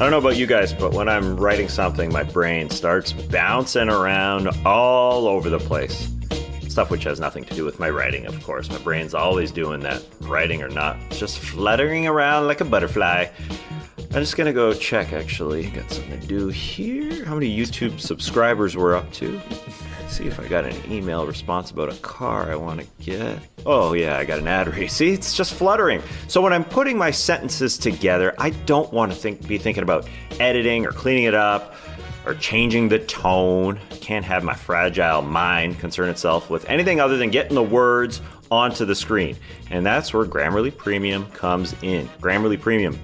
don't know about you guys, but when I'm writing something, my brain starts bouncing around all over the place. Stuff which has nothing to do with my writing, of course. My brain's always doing that, writing or not. It's just fluttering around like a butterfly. I'm just going to go check, actually. Got something to do here. How many YouTube subscribers we're up to. See if I got an email response about a car I want to get. Oh, yeah, I got an ad read. See, it's just fluttering. So when I'm putting my sentences together, I don't want to be thinking about editing or cleaning it up or changing the tone. I can't have my fragile mind concern itself with anything other than getting the words onto the screen. And that's where Grammarly Premium comes in. Grammarly Premium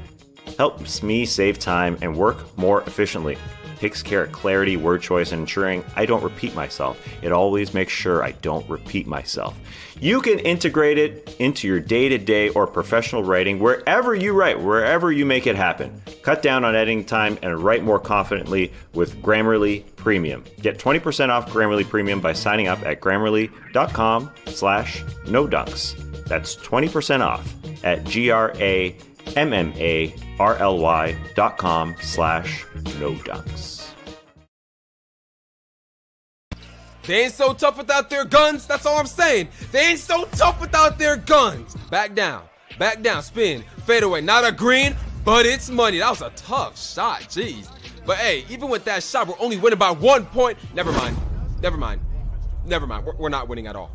helps me save time and work more efficiently. Takes care of clarity, word choice, and ensuring I don't repeat myself. It always makes sure I don't repeat myself. You can integrate it into your day-to-day or professional writing wherever you write, wherever you make it happen. Cut down on editing time and write more confidently with Grammarly Premium. Get 20% off Grammarly Premium by signing up at grammarly.com/nodunks. That's 20% off at grammarly.com/nodunks. They ain't so tough without their guns. That's all I'm saying. They ain't so tough without their guns. Back down, spin, fade away. Not a green, but it's money. That was a tough shot, jeez. But hey, even with that shot, we're only winning by 1 point. Never mind. We're not winning at all.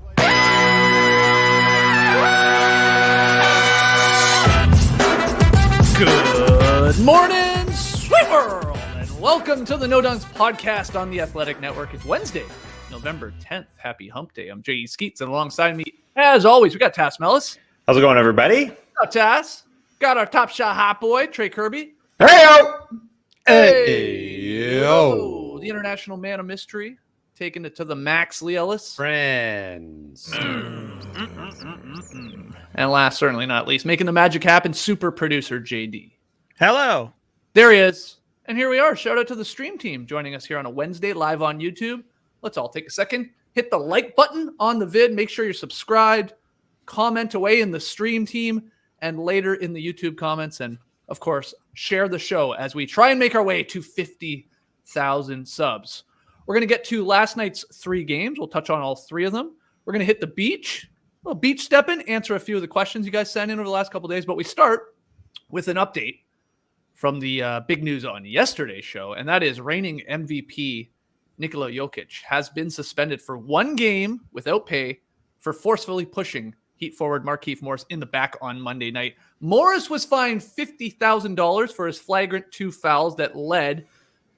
Good morning, sweet world, and welcome to the No Dunks podcast on the Athletic Network. It's Wednesday, November 10th. Happy Hump Day. I'm J.E. Skeets, and alongside me, as always, we got Tass Mellis. How's it going, everybody? Got Tass. Got our top shot hot boy, Trey Kirby. Hey-o! Hey-yo! The international man of mystery, taking it to the max, Lee Ellis. Friends. And last, certainly not least, making the magic happen, super producer JD. Hello. There he is. And here we are. Shout out to the stream team joining us here on a Wednesday live on YouTube. Let's all take a second. Hit the like button on the vid. Make sure you're subscribed. Comment away in the stream team and later in the YouTube comments. And, of course, share the show as we try and make our way to 50,000 subs. We're going to get to last night's 3 games. We'll touch on all 3 of them. We're going to hit the beach. A little beach Steppin, answer a few of the questions you guys sent in over the last couple of days. But we start with an update from the big news on yesterday's show, and that is reigning MVP Nikola Jokic has been suspended for 1 game without pay for forcefully pushing Heat forward Markieff Morris in the back on Monday night. Morris was fined $50,000 for his flagrant 2 fouls that led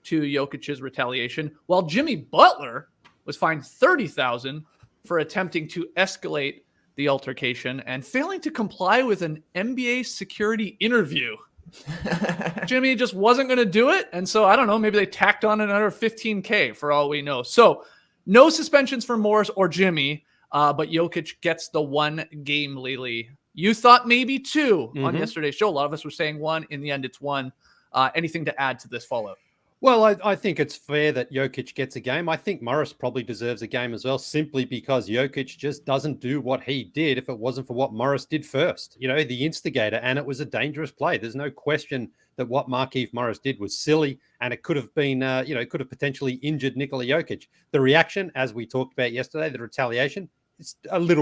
to Jokic's retaliation, while Jimmy Butler was fined $30,000 for attempting to escalate the altercation and failing to comply with an NBA security interview. Jimmy just wasn't going to do it. And so I don't know, maybe they tacked on another $15K for all we know. So no suspensions for Morris or Jimmy, but Jokic gets the 1 game, Lily. You thought maybe 2 on yesterday's show. A lot of us were saying 1. In the end, it's 1. Anything to add to this fallout? Well, I think it's fair that Jokic gets a game. I think Morris probably deserves a game as well, simply because Jokic just doesn't do what he did if it wasn't for what Morris did first. You know, the instigator, and it was a dangerous play. There's no question that what Markieff Morris did was silly, and it could have been, it could have potentially injured Nikola Jokic. The reaction, as we talked about yesterday, the retaliation, it's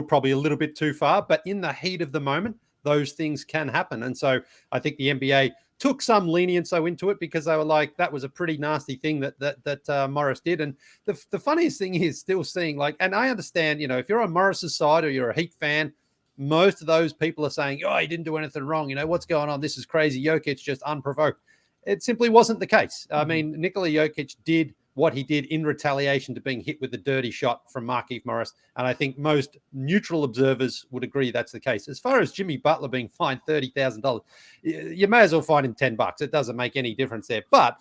probably a little bit too far, but in the heat of the moment, those things can happen. And so I think the NBA took some lenience into it because they were like, that was a pretty nasty thing that Morris did. And the funniest thing is still seeing, like, and I understand, you know, if you're on Morris's side or you're a Heat fan, most of those people are saying, oh, he didn't do anything wrong. You know, what's going on? This is crazy. Jokic just unprovoked. It simply wasn't the case. I mean, Nikola Jokic did what he did in retaliation to being hit with a dirty shot from Markieff Morris. And I think most neutral observers would agree that's the case. As far as Jimmy Butler being fined $30,000, you may as well fine him $10. It doesn't make any difference there. But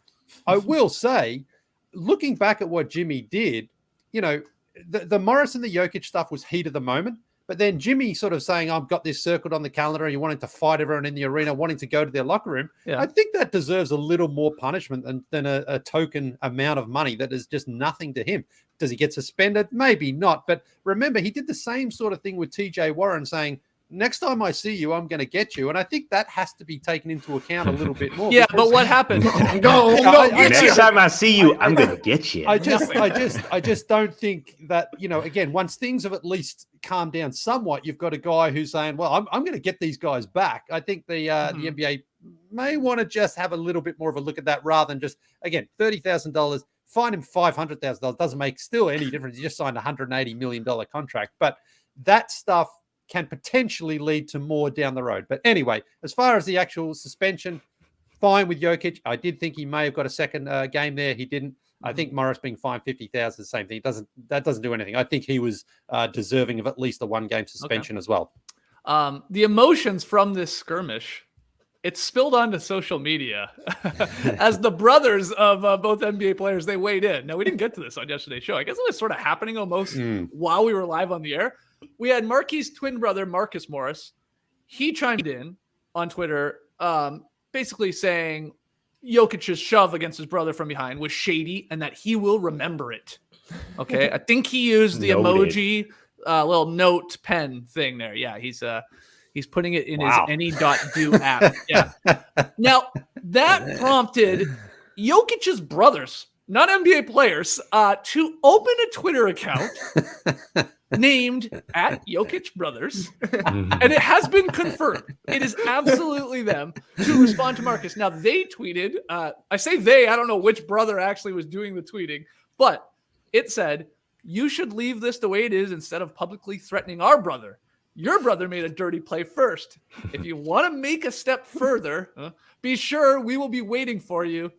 I will say, looking back at what Jimmy did, you know, the Morris and the Jokic stuff was heat of the moment. But then Jimmy sort of saying, I've got this circled on the calendar, and you wanting to fight everyone in the arena, wanting to go to their locker room. Yeah. I think that deserves a little more punishment than a token amount of money that is just nothing to him. Does he get suspended? Maybe not. But remember, he did the same sort of thing with TJ Warren saying, next time I see you, I'm going to get you. And I think that has to be taken into account a little bit more. Yeah, but what happened? Next time I see you, I'm going to get you. I just don't think that, again, once things have at least calmed down somewhat, you've got a guy who's saying, well, I'm going to get these guys back. I think the NBA may want to just have a little bit more of a look at that rather than just, again, $30,000, fine him $500,000. Doesn't make still any difference. He just signed a $180 million contract. But that stuff can potentially lead to more down the road. But anyway, as far as the actual suspension, fine with Jokic. I did think he may have got a second game there. He didn't. I think Morris being fined $50,000, the same thing. That doesn't do anything. I think he was deserving of at least a 1-game suspension as well. The emotions from this skirmish, it spilled onto social media as the brothers of both NBA players, they weighed in. Now, we didn't get to this on yesterday's show. I guess it was sort of happening almost while we were live on the air. We had Marquis' twin brother, Marcus Morris. He chimed in on Twitter, basically saying Jokic's shove against his brother from behind was shady and that he will remember it. Okay. I think he used the emoji, little note pen thing there. Yeah. He's putting it in his any.do app. Yeah. Now that prompted Jokic's brothers, not NBA players, to open a Twitter account named @Jokic Brothers, and it has been confirmed. It is absolutely them to respond to Marcus. Now they tweeted. I say they. I don't know which brother actually was doing the tweeting, but it said, "You should leave this the way it is instead of publicly threatening our brother. Your brother made a dirty play first. If you want to make a step further, be sure we will be waiting for you."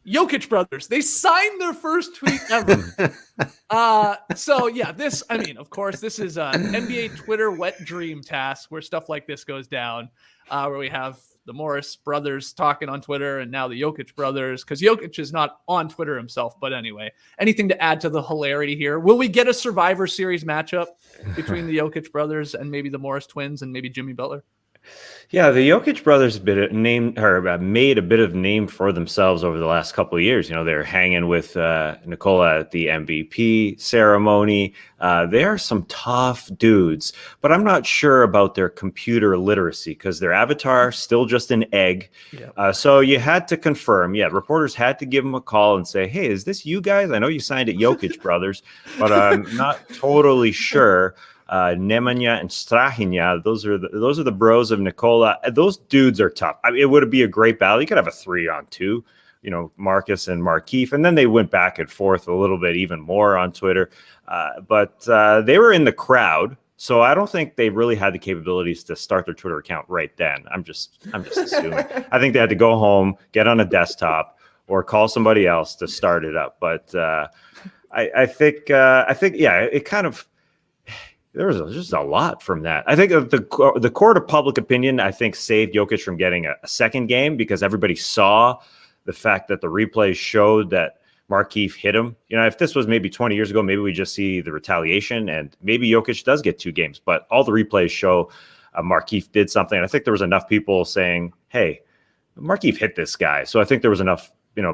Jokic brothers, they signed their first tweet ever. So yeah, of course, this is an NBA Twitter wet dream task where stuff like this goes down, where we have the Morris brothers talking on Twitter and now the Jokic brothers, because Jokic is not on Twitter himself. But anyway, anything to add to the hilarity here? Will we get a Survivor Series matchup between the Jokic brothers and maybe the Morris twins and maybe Jimmy Butler? Yeah, the Jokic brothers made a bit of name for themselves over the last couple of years. They're hanging with Nikola at the MVP ceremony. They are some tough dudes, but I'm not sure about their computer literacy because their avatar still just an egg. Yeah. So you had to confirm. Yeah, reporters had to give them a call and say, "Hey, is this you guys? I know you signed at Jokic brothers, but I'm not totally sure." Nemanja and Strahinja, those are the bros of Nikola. Those dudes are tough. I mean, it would be a great battle. You could have a 3-on-2, Marcus and Markieff, and then they went back and forth a little bit even more on Twitter. But they were in the crowd, so I don't think they really had the capabilities to start their Twitter account right then. I'm just assuming. I think they had to go home, get on a desktop, or call somebody else to start it up. But I think it kind of. There was just a lot from that. I think the court of public opinion, I think, saved Jokic from getting a second game because everybody saw the fact that the replays showed that Markieff hit him. If this was maybe 20 years ago, maybe we just see the retaliation and maybe Jokic does get 2 games. But all the replays show Markieff did something. And I think there was enough people saying, hey, Markieff hit this guy. So I think there was enough,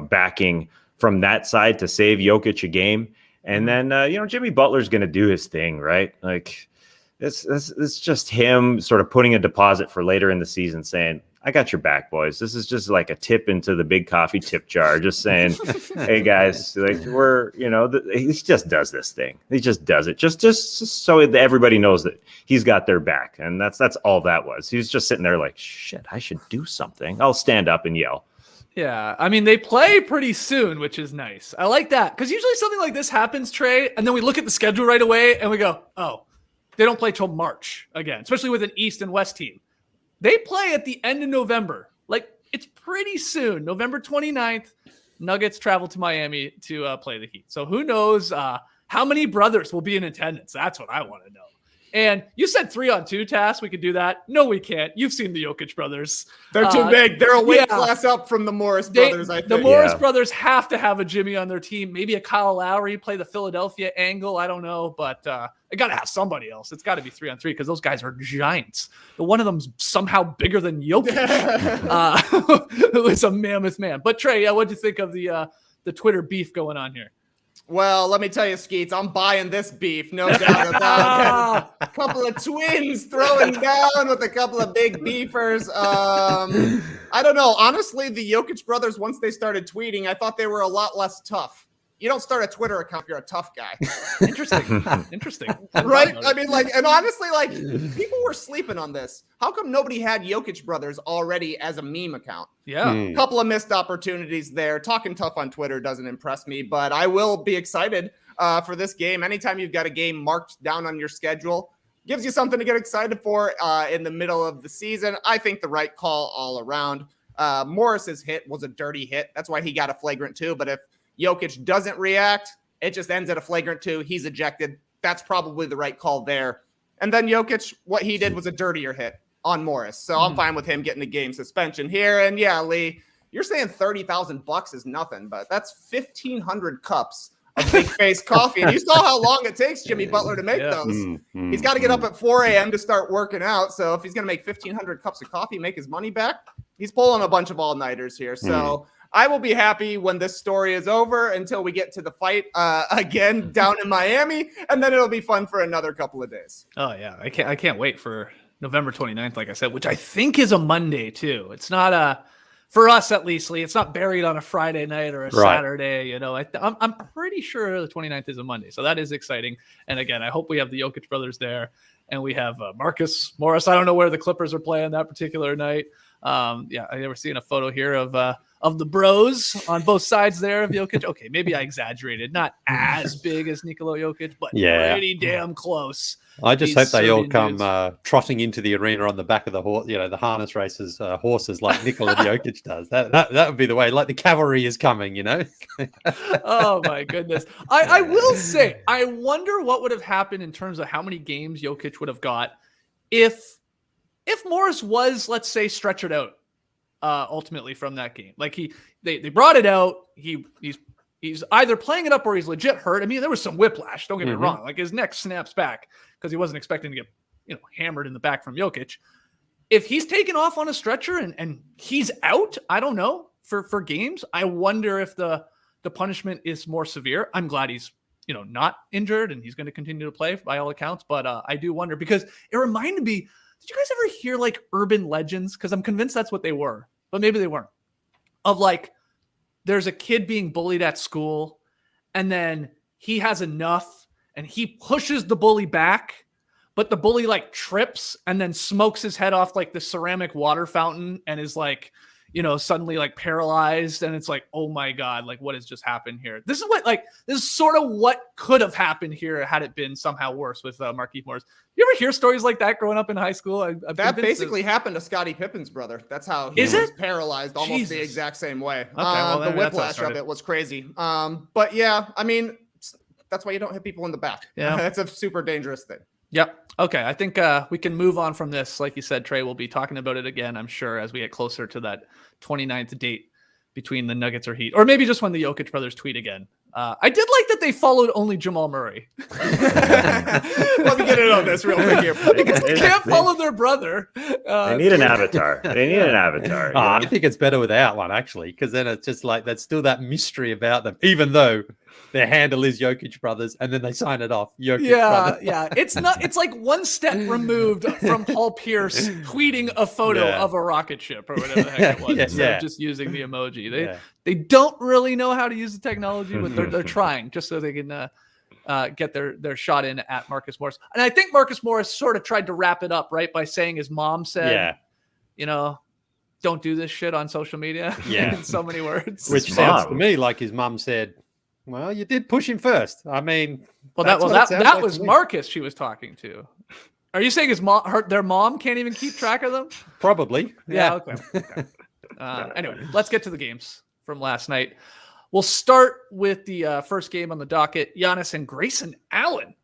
backing from that side to save Jokic a game. And then, Jimmy Butler's going to do his thing, right? Like, it's just him sort of putting a deposit for later in the season saying, I got your back, boys. This is just like a tip into the big coffee tip jar. Just saying, hey, guys, like he just does this thing. He just does it just so everybody knows that he's got their back. And that's all that was. He was just sitting there like, shit, I should do something. I'll stand up and yell. Yeah, I mean, they play pretty soon, which is nice. I like that because usually something like this happens, Trey, and then we look at the schedule right away and we go, oh, they don't play till March again, especially with an East and West team. They play at the end of November. Like, it's pretty soon. November 29th, Nuggets travel to Miami to play the Heat. So who knows how many brothers will be in attendance? That's what I want to know. And you said 3-on-2 task. We could do that. No, we can't. You've seen the Jokic brothers. They're too big. They're a weight class up from the Morris brothers, I think. The Morris brothers have to have a Jimmy on their team. Maybe a Kyle Lowry play the Philadelphia angle. I don't know. But I got to have somebody else. It's got to be 3-on-3 because those guys are giants. But one of them's somehow bigger than Jokic. It was a mammoth man. But Trey, what'd you think of the Twitter beef going on here? Well, let me tell you, Skeets, I'm buying this beef, no doubt about it. A couple of twins throwing down with a couple of big beefers. I don't know. Honestly, the Jokic brothers, once they started tweeting, I thought they were a lot less tough. You don't start a Twitter account if you're a tough guy. Interesting. Right? I mean, and honestly, people were sleeping on this. How come nobody had Jokic brothers already as a meme account? Yeah. A couple of missed opportunities there. Talking tough on Twitter doesn't impress me, but I will be excited for this game. Anytime you've got a game marked down on your schedule, gives you something to get excited for in the middle of the season. I think the right call all around. Morris's hit was a dirty hit. That's why he got a flagrant 2, but if Jokic doesn't react, it just ends at a flagrant 2. He's ejected. That's probably the right call there. And then Jokic, what he did was a dirtier hit on Morris. So I'm fine with him getting a game suspension here. And yeah, Lee, you're saying $30,000 is nothing, but that's 1,500 cups of big face coffee. And you saw how long it takes Jimmy Butler to make those. He's got to get up at 4 a.m. to start working out. So if he's going to make 1,500 cups of coffee, make his money back, he's pulling a bunch of all-nighters here. So I will be happy when this story is over until we get to the fight again down in Miami, and then it'll be fun for another couple of days. Oh yeah, I can't wait for November 29th, like I said, which I think is a Monday too. It's not for us at least, Lee. It's not buried on a Friday night or a Saturday. You know, I'm pretty sure the 29th is a Monday, so that is exciting. And again, I hope we have the Jokic brothers there, and we have Marcus Morris. I don't know where the Clippers are playing that particular night. Yeah, I never seen a photo here of the bros on both sides there of Jokic. Okay, maybe I exaggerated. Not as big as Nikola Jokic, but pretty damn close. I just hope they all come trotting into the arena on the back of the horse, the harness races, horses like Nikola Jokic does. That would be the way. Like the cavalry is coming, Oh my goodness! I will say, I wonder what would have happened in terms of how many games Jokic would have got if Morris was, let's say, stretchered out ultimately from that game. Like they brought it out. He's either playing it up or he's legit hurt. I mean, there was some whiplash. Don't get me wrong. Like his neck snaps back because he wasn't expecting to get hammered in the back from Jokic. If he's taken off on a stretcher and he's out, I don't know, for games, I wonder if the punishment is more severe. I'm glad he's not injured and he's going to continue to play by all accounts. But I do wonder because it reminded me. Did you guys ever hear like urban legends? Because I'm convinced that's what they were, but maybe they weren't. Of like, there's a kid being bullied at school, and then he has enough, and he pushes the bully back, but the bully like trips and then smokes his head off like the ceramic water fountain and is like, suddenly like paralyzed. And it's like, oh my God, like what has just happened here? This is sort of what could have happened here had it been somehow worse with Markieff Morris. You ever hear stories like that growing up in high school? That basically happened to Scottie Pippen's brother. That's how he was paralyzed almost the exact same way. Okay, well, the whiplash of it was crazy. But yeah, I mean, that's why you don't hit people in the back. Yeah. That's a super dangerous thing. Yep. Okay. I think we can move on from this. Like you said, Trey, we'll be talking about it again, I'm sure, as we get closer to that 29th date between the Nuggets or Heat, or maybe just when the Jokic brothers tweet again. I did like that they followed only Jamal Murray. Let me get in on this real quick here. Because they can't follow their brother. They need an avatar. They need an avatar. I think it's better without one, actually, because then it's just like there's still that mystery about them, even though their handle is Jokic brothers, and then they sign it off. Jokic brothers. Yeah. It's like one step removed from Paul Pierce tweeting a photo of a rocket ship or whatever the heck it was, instead of just using the emoji. They don't really know how to use the technology, but they're trying just so they can get their shot in at Marcus Morris. And I think Marcus Morris sort of tried to wrap it up, right, by saying his mom said, don't do this shit on social media in so many words. Which sounds to me like his mom said, well, you did push him first. I mean, that was Marcus she was talking to. Are you saying their mom can't even keep track of them? Probably. Yeah. Okay. Anyway, let's get to the games from last night. We'll start with the first game on the docket. Giannis and Grayson Allen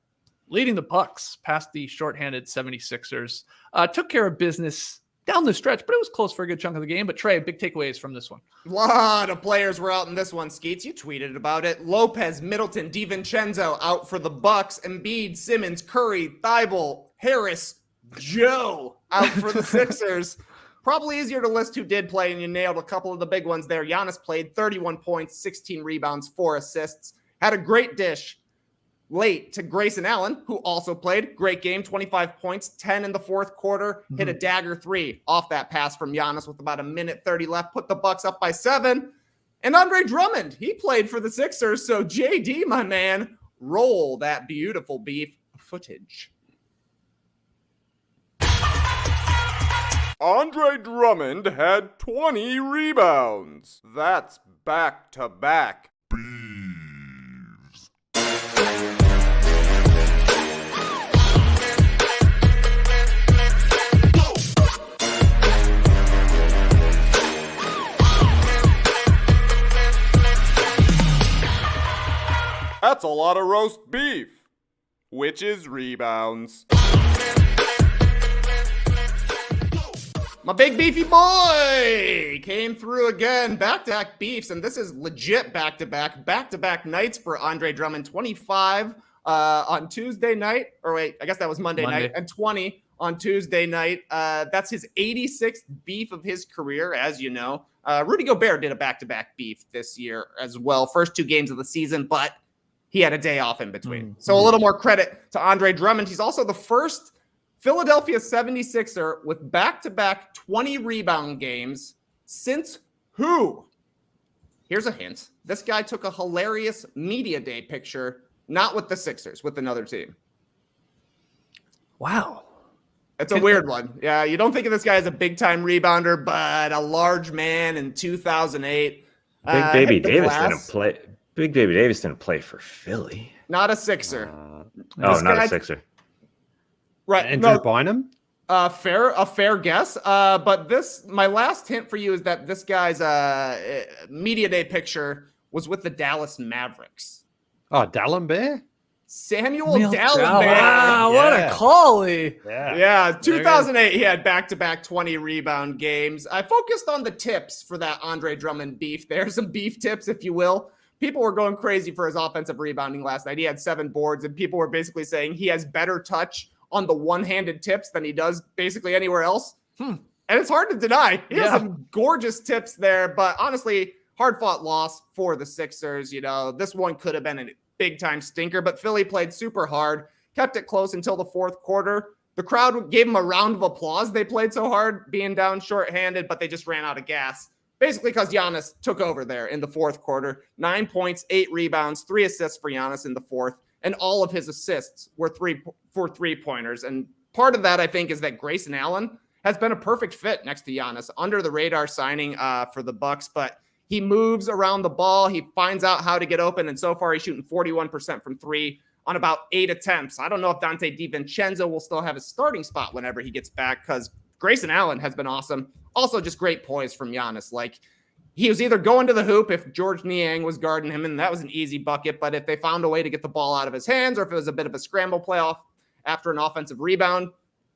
leading the Bucks past the shorthanded 76ers. Took care of business down the stretch, but it was close for a good chunk of the game. But Trey, big takeaways from this one. A lot of players were out in this one, Skeets. You tweeted about it. Lopez, Middleton, DiVincenzo out for the Bucks. Embiid, Simmons, Curry, Thibault, Harris, Joe out for the Sixers. Probably easier to list who did play, and you nailed a couple of the big ones there. Giannis played 31 points, 16 rebounds, 4 assists. had a great dish late to Grayson Allen, who also played. Great game, 25 points, 10 in the fourth quarter, hit a dagger 3 off that pass from Giannis with about 1:30 left, put the Bucks up by 7. And Andre Drummond, he played for the Sixers. So JD, my man, roll that beautiful beef footage. Andre Drummond had 20 rebounds. That's back-to-back beeves. That's a lot of roast beef, which is rebounds. My big beefy boy came through again. Back-to-back beefs, and this is legit back-to-back nights for Andre Drummond. 25 on Tuesday night, or wait, I guess that was Monday night, and 20 on Tuesday night. That's his 86th beef of his career, as you know. Rudy Gobert did a back-to-back beef this year as well. First 2 games of the season, but he had a day off in between. So a little more credit to Andre Drummond. He's also the first Philadelphia 76er with back-to-back 20 rebound games since who? Here's a hint. This guy took a hilarious media day picture, not with the Sixers, with another team. Wow. It's a weird one. Yeah, you don't think of this guy as a big-time rebounder, but a large man in 2008. Big Baby Davis didn't play. Big Baby Davis didn't play for Philly. Not a Sixer. Not a Sixer. Right. Andrew Bynum? A fair guess. But my last hint for you is that this guy's media day picture was with the Dallas Mavericks. Oh, D'Alembert? Samuel D'Alembert. Wow, what a collie. Yeah, 2008, he had back-to-back 20 rebound games. I focused on the tips for that Andre Drummond beef. There's some beef tips, if you will. People were going crazy for his offensive rebounding last night. He had 7 boards, and people were basically saying he has better touch on the one-handed tips than he does basically anywhere else. And it's hard to deny. He has some gorgeous tips there, but honestly, hard-fought loss for the Sixers. You know, this one could have been a big-time stinker, but Philly played super hard, kept it close until the fourth quarter. The crowd gave him a round of applause. They played so hard, being down shorthanded, but they just ran out of gas. Basically because Giannis took over there in the fourth quarter. 9 points, 8 rebounds, 3 assists for Giannis in the fourth, and all of his assists were three-pointers. And part of that, I think, is that Grayson Allen has been a perfect fit next to Giannis. Under the radar signing for the Bucks, but he moves around the ball. He finds out how to get open, and so far he's shooting 41% from 3 on about 8 attempts. I don't know if Dante DiVincenzo will still have his starting spot whenever he gets back, because Grayson Allen has been awesome. Also, just great poise from Giannis. Like, he was either going to the hoop if George Niang was guarding him, and that was an easy bucket. But if they found a way to get the ball out of his hands, or if it was a bit of a scramble playoff after an offensive rebound,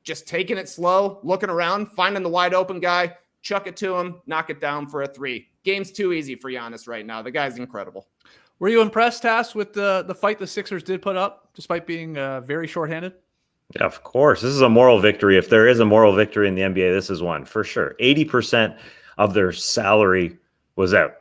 just taking it slow, looking around, finding the wide open guy, chuck it to him, knock it down for a 3. Game's too easy for Giannis right now. The guy's incredible. Were you impressed, Tass, with the fight the Sixers did put up, despite being very shorthanded? Yeah, of course. This is a moral victory. If there is a moral victory in the NBA, this is one for sure. 80% of their salary was out.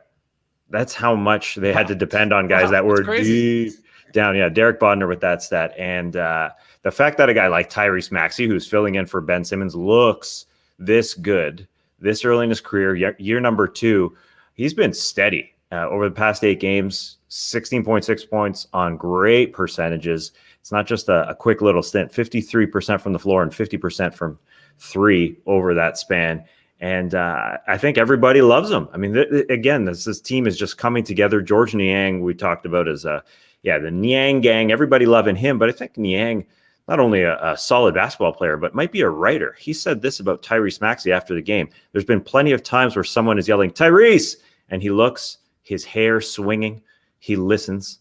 That's how much they had to depend on guys that were deep down. Yeah, Derek Bodner with that stat. And the fact that a guy like Tyrese Maxey, who's filling in for Ben Simmons, looks this good this early in his career, year number 2, he's been steady over the past 8 games, 16.6 points on great percentages. It's not just a quick little stint, 53% from the floor and 50% from 3 over that span. And I think everybody loves him. I mean, again, this team is just coming together. George Niang, we talked about as the Niang gang, everybody loving him. But I think Niang, not only a solid basketball player, but might be a writer. He said this about Tyrese Maxey after the game. There's been plenty of times where someone is yelling, "Tyrese!" and he looks, his hair swinging. He listens.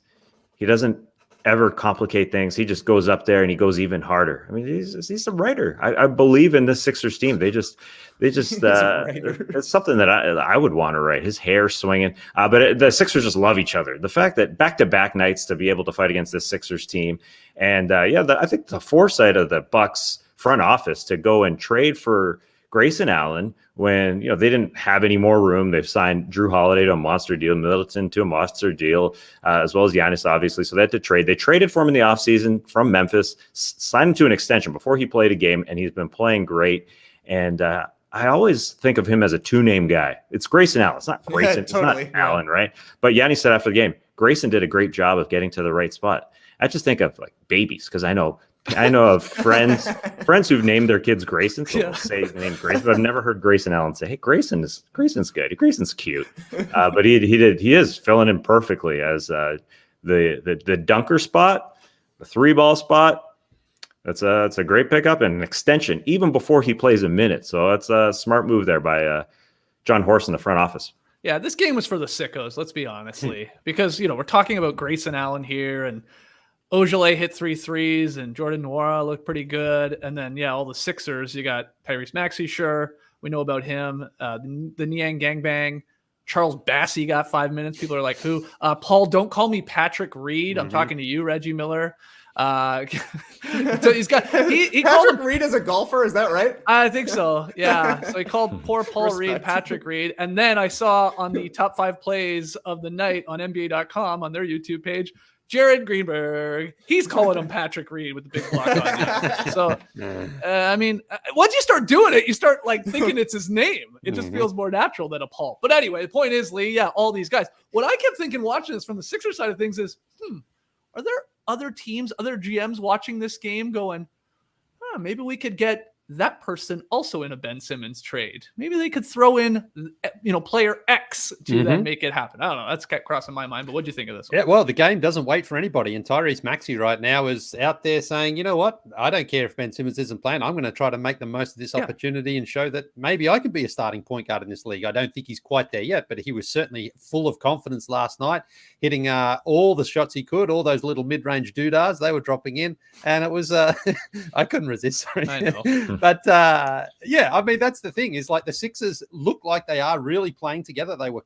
He doesn't ever complicate things. He just goes up there and he goes even harder. I mean, he's a writer. I believe in this Sixers team. They just it's something that I would want to write. His hair swinging. But the Sixers just love each other. The fact that back-to-back nights to be able to fight against this Sixers team. And I think the foresight of the Bucks front office to go and trade for Grayson Allen, when they didn't have any more room, they've signed Drew Holiday to a monster deal, Middleton to a monster deal, as well as Giannis, obviously. So they had to trade. They traded for him in the offseason from Memphis, signed him to an extension before he played a game, and he's been playing great. And I always think of him as a two-name guy. It's Grayson Allen. It's not Grayson. Totally, it's not Allen, right? But Giannis said after the game, Grayson did a great job of getting to the right spot. I just think of like babies, because I know of friends who've named their kids Grayson, so they'll say his name Grayson, but I've never heard Grayson Allen say, hey, Grayson's good. Grayson's cute. But he is filling in perfectly as the dunker spot, the 3-ball spot. That's a great pickup and an extension even before he plays a minute. So that's a smart move there by John Horst in the front office. Yeah, this game was for the sickos, let's be honestly, because we're talking about Grayson Allen here, and Ojale hit 3 threes, and Jordan Nwora looked pretty good. And then, all the Sixers, you got Tyrese Maxey, sure. We know about him. The Niang Gangbang. Charles Bassey got 5 minutes. People are like, who? Paul, don't call me Patrick Reed. I'm talking to you, Reggie Miller. So he called him Reed as a golfer. Is that right? I think so. Yeah. So he called poor Paul Reed Patrick Reed. And then I saw on the top 5 plays of the night on NBA.com on their YouTube page, Jared Greenberg, he's calling him Patrick Reed with the big block on him. So, once you start doing it, you start like thinking it's his name. It just feels more natural than a Paul. But anyway, the point is, Lee, all these guys. What I kept thinking watching this from the Sixers side of things is, are there other teams, other GMs watching this game going, maybe we could get that person also in a Ben Simmons trade. Maybe they could throw in, player X to then make it happen. I don't know. That's kept crossing my mind, but what do you think of this one? Yeah, well, the game doesn't wait for anybody. And Tyrese Maxey right now is out there saying, you know what? I don't care if Ben Simmons isn't playing. I'm going to try to make the most of this opportunity and show that maybe I could be a starting point guard in this league. I don't think he's quite there yet, but he was certainly full of confidence last night, hitting all the shots he could, all those little mid-range doodahs, they were dropping in. And it was, I couldn't resist. Sorry. I know. But that's the thing is like the Sixers look like they are really playing together. They were,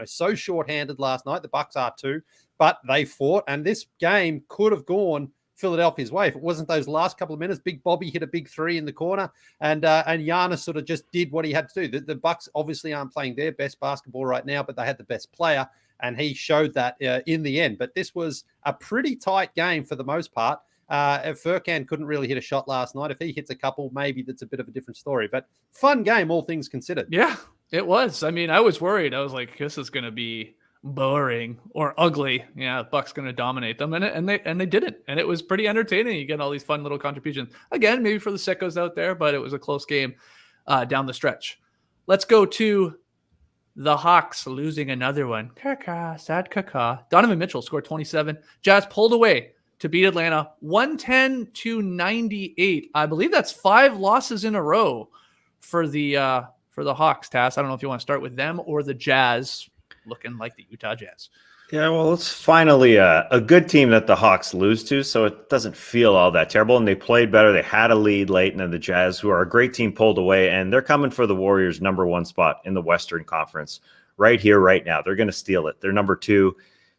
so short-handed last night. The Bucks are too, but they fought, and this game could have gone Philadelphia's way if it wasn't those last couple of minutes. Big Bobby hit a big 3 in the corner, and Giannis sort of just did what he had to do. The Bucks obviously aren't playing their best basketball right now, but they had the best player, and he showed that in the end. But this was a pretty tight game for the most part. Furkan couldn't really hit a shot last night. If he hits a couple, maybe that's a bit of a different story. But fun game, all things considered. Yeah, it was. I mean, I was worried. I was like, this is going to be boring or ugly. Yeah, the Bucks going to dominate them, and they didn't. And it was pretty entertaining. You get all these fun little contributions. Again, maybe for the sickos out there, but it was a close game down the stretch. Let's go to the Hawks losing another one. Sad caca. Donovan Mitchell scored 27. Jazz pulled away to beat Atlanta 110-98. I believe that's 5 losses in a row for the Hawks, Tass. I don't know if you want to start with them or the Jazz, looking like the Utah Jazz. Yeah, well, it's finally a good team that the Hawks lose to, so it doesn't feel all that terrible. And they played better. They had a lead late, and then the Jazz, who are a great team, pulled away, and they're coming for the Warriors' number 1 spot in the Western Conference right here, right now. They're going to steal it. They're number 2.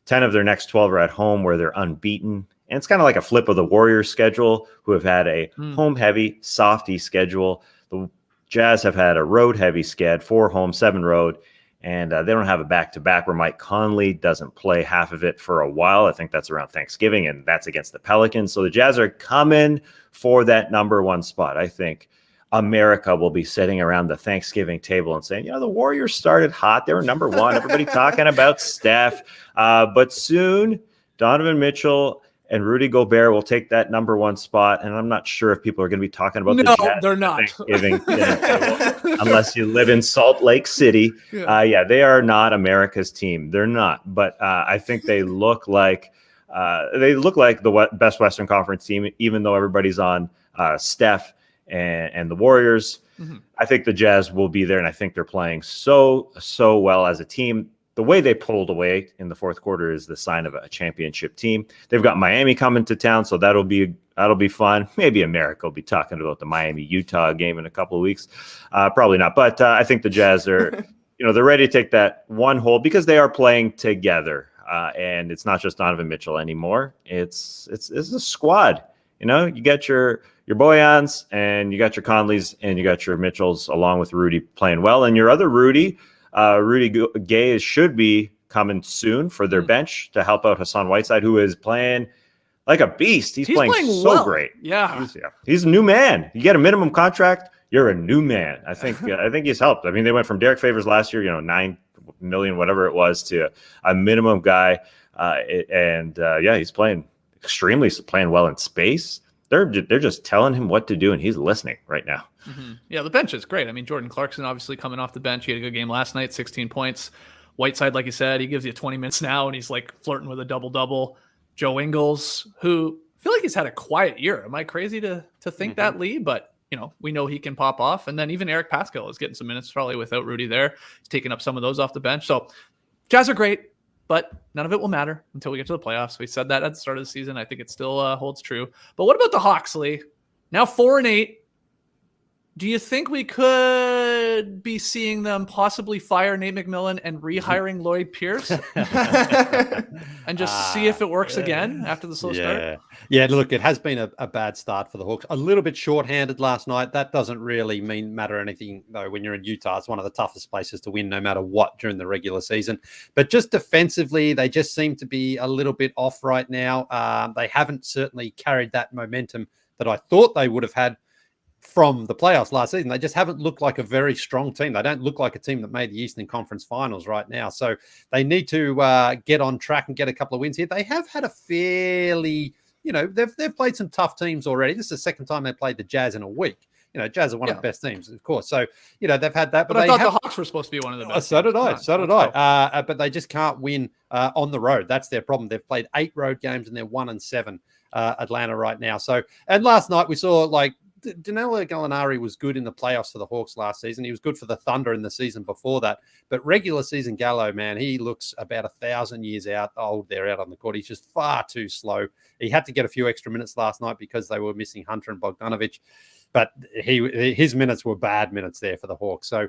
10 of their next 12 are at home, where they're unbeaten. And it's kind of like a flip of the Warriors schedule, who have had a home-heavy, softy schedule. The Jazz have had a road-heavy sched, 4 home, 7 road, and they don't have a back-to-back where Mike Conley doesn't play half of it for a while. I think that's around Thanksgiving, and that's against the Pelicans. So the Jazz are coming for that number 1 spot. I think America will be sitting around the Thanksgiving table and saying, the Warriors started hot. They were number 1. Everybody talking about Steph. But soon, Donovan Mitchell and Rudy Gobert will take that number 1 spot. And I'm not sure if people are going to be talking about the Jazz. No, they're not. Thanksgiving unless you live in Salt Lake City. They are not America's team. They're not. But I think they look like the best Western Conference team, even though everybody's on Steph and the Warriors. I think the Jazz will be there, and I think they're playing so well as a team. The way they pulled away in the fourth quarter is the sign of a championship team. They've got Miami coming to town, so that'll be fun. Maybe America will be talking about the Miami-Utah game in a couple of weeks. Probably not, but I think the Jazz are, they're ready to take that 1 hold because they are playing together, and it's not just Donovan Mitchell anymore. It's a squad. You got your your Boyans, and you got your Conleys, and you got your Mitchells, along with Rudy playing well. And your other Rudy Gay should be coming soon for their bench to help out Hassan Whiteside, who is playing like a beast. He's playing so well. great. Yeah. He's a new man. You get a minimum contract, you're a new man. I think he's helped. I mean, they went from Derek Favors last year, $9 million, whatever it was, to a minimum guy. He's playing well in space. They're just telling him what to do, and he's listening right now. Mm-hmm. Yeah, the bench is great. I mean, Jordan Clarkson obviously coming off the bench. He had a good game last night, 16 points. Whiteside, like you said, he gives you 20 minutes now, and he's like flirting with a double-double. Joe Ingles, who I feel like he's had a quiet year. Am I crazy to think that, Lee? But, we know he can pop off. And then even Eric Pascal is getting some minutes, probably without Rudy there. He's taking up some of those off the bench. So Jazz are great, but none of it will matter until we get to the playoffs. We said that at the start of the season. I think it still holds true. But what about the Hawks, Lee? Now 4-8. Do you think we could be seeing them possibly fire Nate McMillan and rehiring Lloyd Pierce and just see if it works again after the slow start? Yeah, look, it has been a bad start for the Hawks. A little bit shorthanded last night. That doesn't really matter anything, though, when you're in Utah. It's one of the toughest places to win no matter what during the regular season. But just defensively, they just seem to be a little bit off right now. They haven't certainly carried that momentum that I thought they would have had from the playoffs last season. They just haven't looked like a very strong team. They don't look like a team that made the Eastern Conference Finals right now. So they need to get on track and get a couple of wins here. They have had a fairly, they've played some tough teams already. This is the second time they played the Jazz in a week. Jazz are one of the best teams, of course. So, they've had that. But I thought the Hawks were supposed to be one of the best. So did I. But they just can't win on the road. That's their problem. They've played 8 road games and they're 1-7, Atlanta right now. So, and last night we saw Danilo Gallinari was good in the playoffs for the Hawks last season. He was good for the Thunder in the season before that. But regular season Gallo, man, he looks about 1,000 years old there out on the court. He's just far too slow. He had to get a few extra minutes last night because they were missing Hunter and Bogdanovic. But his minutes were bad minutes there for the Hawks. So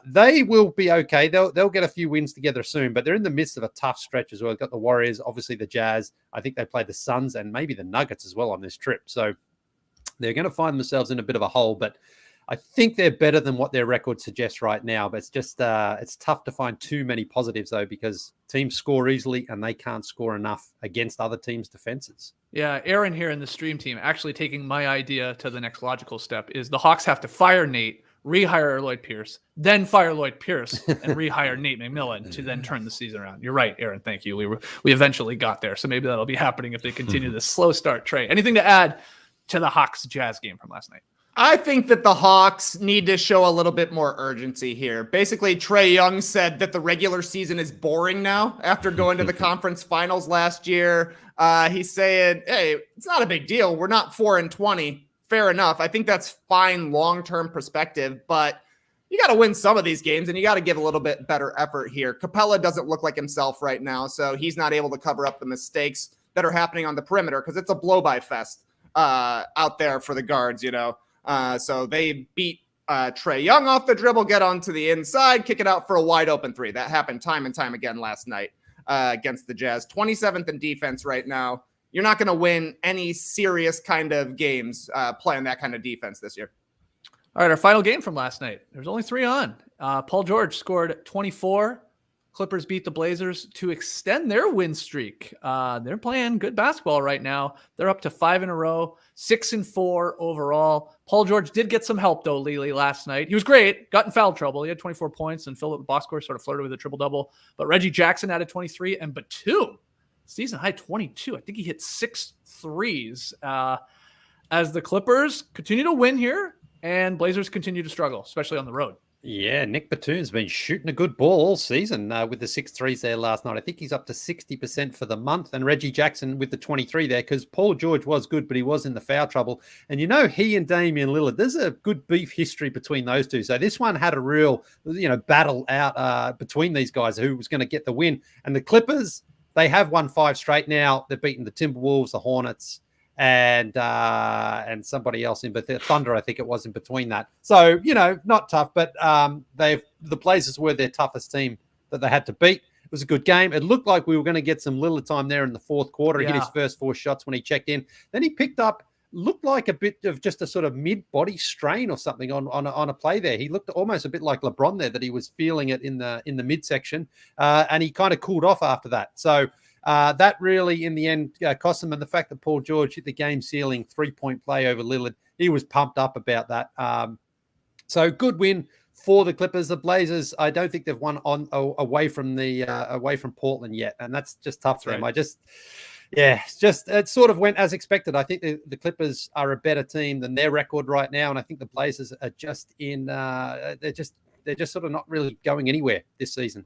they will be okay. They'll get a few wins together soon, but they're in the midst of a tough stretch as well. They've got the Warriors, obviously the Jazz. I think they play the Suns and maybe the Nuggets as well on this trip. So they're going to find themselves in a bit of a hole, but I think they're better than what their record suggests right now. But it's just it's tough to find too many positives, though, because teams score easily and they can't score enough against other teams' defenses. Yeah, Aaron here in the stream team actually taking my idea to the next logical step is the Hawks have to fire Nate, rehire Lloyd Pierce, then fire Lloyd Pierce and rehire Nate McMillan to then turn the season around. You're right, Aaron. Thank you. We eventually got there. So maybe that'll be happening if they continue this slow start trade. Anything to add to the Hawks Jazz game from last night? I think that the Hawks need to show a little bit more urgency here. Basically, Trae Young said that the regular season is boring now after going to the conference finals last year. He's saying, hey, it's not a big deal. We're not 4-20. Fair enough. I think that's fine long-term perspective, but you got to win some of these games and you got to give a little bit better effort here. Capella doesn't look like himself right now, so he's not able to cover up the mistakes that are happening on the perimeter because it's a blow-by fest out there for the guards, So they beat Trae Young off the dribble, get onto the inside, kick it out for a wide open 3. That happened time and time again last night against the Jazz. 27th in defense right now. You're not going to win any serious kind of games playing that kind of defense this year. All right, our final game from last night. There's only 3 on. Paul George scored 24. Clippers beat the Blazers to extend their win streak. They're playing good basketball right now. They're up to 5 in a row, 6-4 overall. Paul George did get some help, though, Lily, last night. He was great, got in foul trouble. He had 24 points, and Philip Bosco sort of flirted with a triple-double. But Reggie Jackson added 23, and Batum, season high 22. I think he hit 6 threes as the Clippers continue to win here, and Blazers continue to struggle, especially on the road. Yeah, Nick Batum's been shooting a good ball all season with the 6 threes there last night. I think he's up to 60% for the month. And Reggie Jackson with the 23 there because Paul George was good, but he was in the foul trouble. And he and Damian Lillard, there's a good beef history between those two. So this one had a real, battle out between these guys who was going to get the win. And the Clippers, they have won 5 straight now. They've beaten the Timberwolves, the Hornets, and somebody else but the Thunder, I think it was in between that. So, not tough, but the Blazers were their toughest team that they had to beat. It was a good game. It looked like we were going to get some Lillard time there in the fourth quarter. He hit his first 4 shots when he checked in. Then he picked up looked like a bit of just a sort of mid-body strain or something on a play there. He looked almost a bit like LeBron there, that he was feeling it in the midsection, and he kind of cooled off after that. So that really, in the end, cost him. And the fact that Paul George hit the game-sealing 3-point play over Lillard, he was pumped up about that. So good win for the Clippers. The Blazers, I don't think they've won away from Portland yet, and that's just tough for them. It sort of went as expected. I think the Clippers are a better team than their record right now, and I think the Blazers are just in. They're just sort of not really going anywhere this season.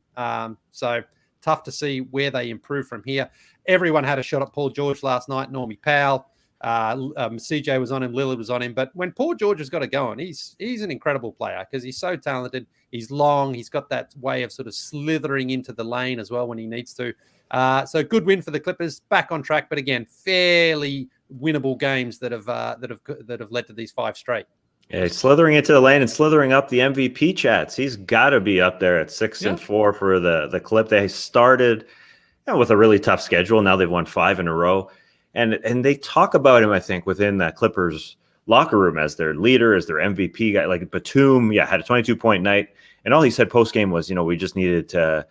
So tough to see where they improve from here. Everyone had a shot at Paul George last night. Normie Powell, CJ was on him, Lillard was on him. But when Paul George has got it going, he's an incredible player because he's so talented. He's long. He's got that way of sort of slithering into the lane as well when he needs to. So good win for the Clippers, back on track, but again, fairly winnable games that have led to these 5 straight. Yeah, he's slithering into the lane and slithering up the MVP chats. He's got to be up there at 6-4 for the Clip. They started with a really tough schedule. Now they've won 5 in a row, and they talk about him, I think, within that Clippers locker room as their leader, as their MVP guy. Like Batum, had a 22-point night, and all he said post game was, we just needed to,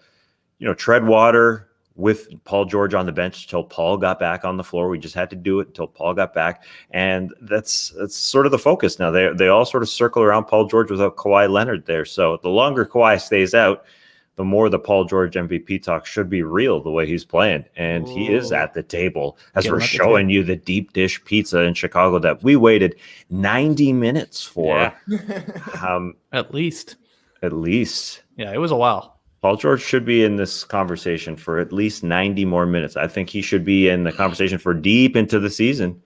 tread water with Paul George on the bench until Paul got back on the floor. We just had to do it until Paul got back. And that's sort of the focus now. They all sort of circle around Paul George without Kawhi Leonard there. So the longer Kawhi stays out, the more the Paul George MVP talk should be real the way he's playing. And he is at the table as we're showing you the deep dish pizza in Chicago that we waited 90 minutes for. Yeah. At least. Yeah, it was a while. Paul George should be in this conversation for at least 90 more minutes. I think he should be in the conversation for deep into the season.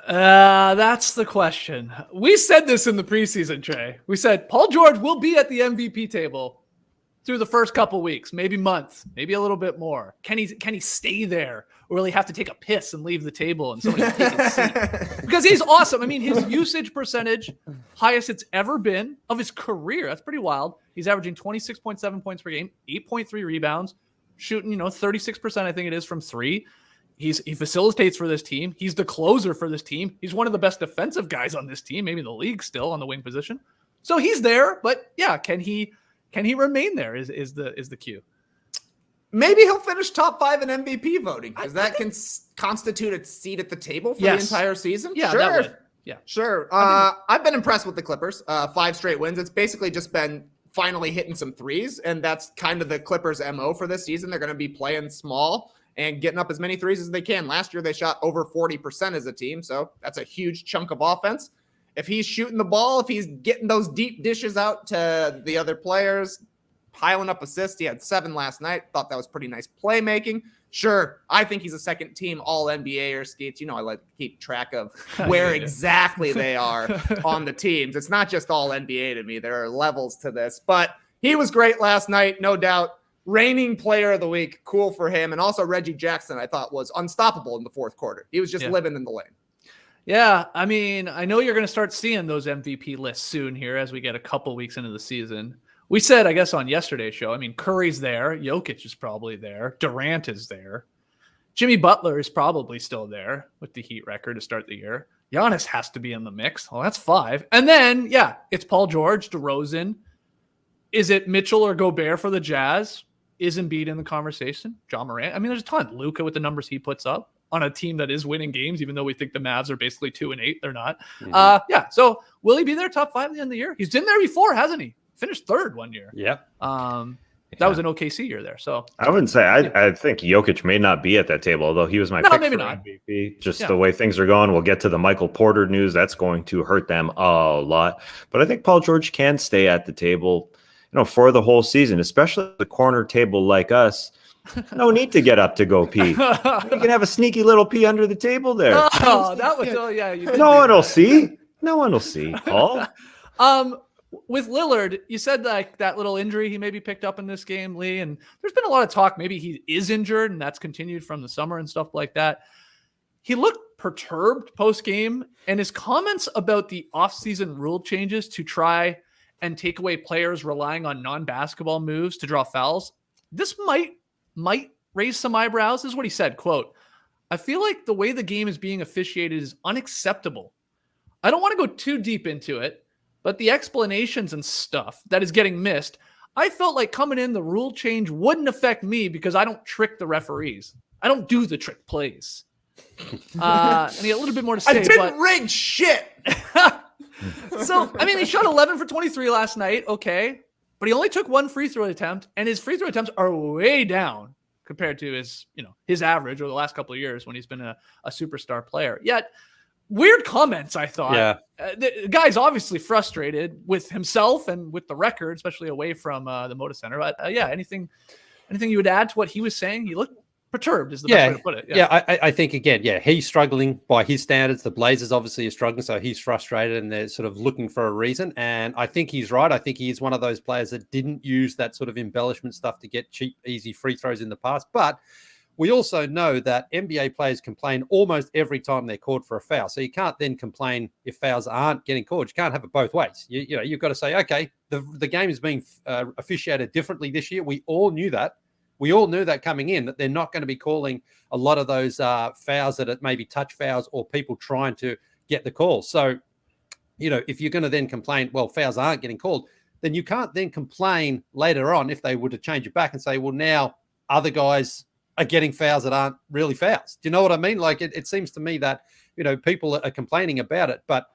That's the question. We said this in the preseason, Trey. We said Paul George will be at the MVP table through the first couple weeks, maybe months, maybe a little bit more. Can he stay there, or will he have to take a piss and leave the table and somebody take his seat? Because he's awesome. I mean, his usage percentage, highest it's ever been of his career. That's pretty wild. He's averaging 26.7 points per game, 8.3 rebounds, shooting, 36%, I think it is, from 3. He facilitates for this team. He's the closer for this team. He's one of the best defensive guys on this team, maybe in the league still on the wing position. So he's there, but yeah, can he remain there is the cue. Maybe he'll finish top 5 in MVP voting, because that can constitute a seat at the table for the entire season. Yeah, sure. That would. Yeah, sure. I've been impressed with the Clippers. 5 straight wins. It's basically just been finally hitting some threes, and that's kind of the Clippers' MO for this season. They're going to be playing small and getting up as many threes as they can. Last year, they shot over 40% as a team, so that's a huge chunk of offense. If he's shooting the ball, if he's getting those deep dishes out to the other players, piling up assists. He had 7 last night. Thought that was pretty nice playmaking. Sure, I think he's a second-team All-NBA Skeets. I like to keep track of where exactly they are on the teams. It's not just All-NBA to me. There are levels to this. But he was great last night, no doubt. Reigning player of the week, cool for him. And also Reggie Jackson, I thought, was unstoppable in the fourth quarter. He was just living in the lane. Yeah, I mean, I know you're going to start seeing those MVP lists soon here as we get a couple weeks into the season. We said, I guess, on yesterday's show, I mean, Curry's there. Jokic is probably there. Durant is there. Jimmy Butler is probably still there with the Heat record to start the year. Giannis has to be in the mix. Well, that's 5. And then, it's Paul George, DeRozan. Is it Mitchell or Gobert for the Jazz? Is Embiid in the conversation? John Morant. I mean, there's a ton. Luka with the numbers he puts up on a team that is winning games, even though we think the Mavs are basically 2-8. They're not. Mm-hmm. So will he be there top 5 at the end of the year? He's been there before, hasn't he? Finished 3rd one year. Yeah. That was an OKC year there. So I wouldn't say I think Jokic may not be at that table, although he was my pick for MVP. Just the way things are going. We'll get to the Michael Porter news. That's going to hurt them a lot. But I think Paul George can stay at the table, for the whole season, especially the corner table like us. No need to get up to go pee. You can have a sneaky little pee under the table there. Oh, that was no one will see. No one will see, Paul. With Lillard, you said like that little injury he maybe picked up in this game, Lee, and there's been a lot of talk. Maybe he is injured and that's continued from the summer and stuff like that. He looked perturbed post-game, and his comments about the offseason rule changes to try and take away players relying on non-basketball moves to draw fouls. This might raise some eyebrows. This is what he said, quote, I feel like the way the game is being officiated is unacceptable. I don't want to go too deep into it, but the explanations and stuff that is getting missed, I felt like coming in, the rule change wouldn't affect me because I don't trick the referees. I don't do the trick plays. And he had a little bit more to say. I didn't rig shit. So, I mean, he shot 11 for 23 last night. Okay. But he only took one free throw attempt, and his free throw attempts are way down compared to his average over the last couple of years when he's been a superstar player. Yet, weird comments, I thought. Yeah. The guy's obviously frustrated with himself and with the record, especially away from the Moda Center. But anything you would add to what he was saying? He looked perturbed is the best way to put it. I think, again, he's struggling by his standards. The Blazers obviously are struggling, so he's frustrated and they're sort of looking for a reason. And I think he's right. I think he is one of those players that didn't use that sort of embellishment stuff to get cheap, easy free throws in the past. But we also know that NBA players complain almost every time they're called for a foul. So you can't then complain if fouls aren't getting called. You can't have it both ways. You've got to say, okay, the game is being officiated differently this year. We all knew that. We all knew that coming in, that they're not going to be calling a lot of those fouls that are maybe touch fouls or people trying to get the call. So, if you're going to then complain, well, fouls aren't getting called, then you can't then complain later on if they were to change it back and say, well, now other guys are getting fouls that aren't really fouls. Do you know what I mean? Like it seems to me that, people are complaining about it, but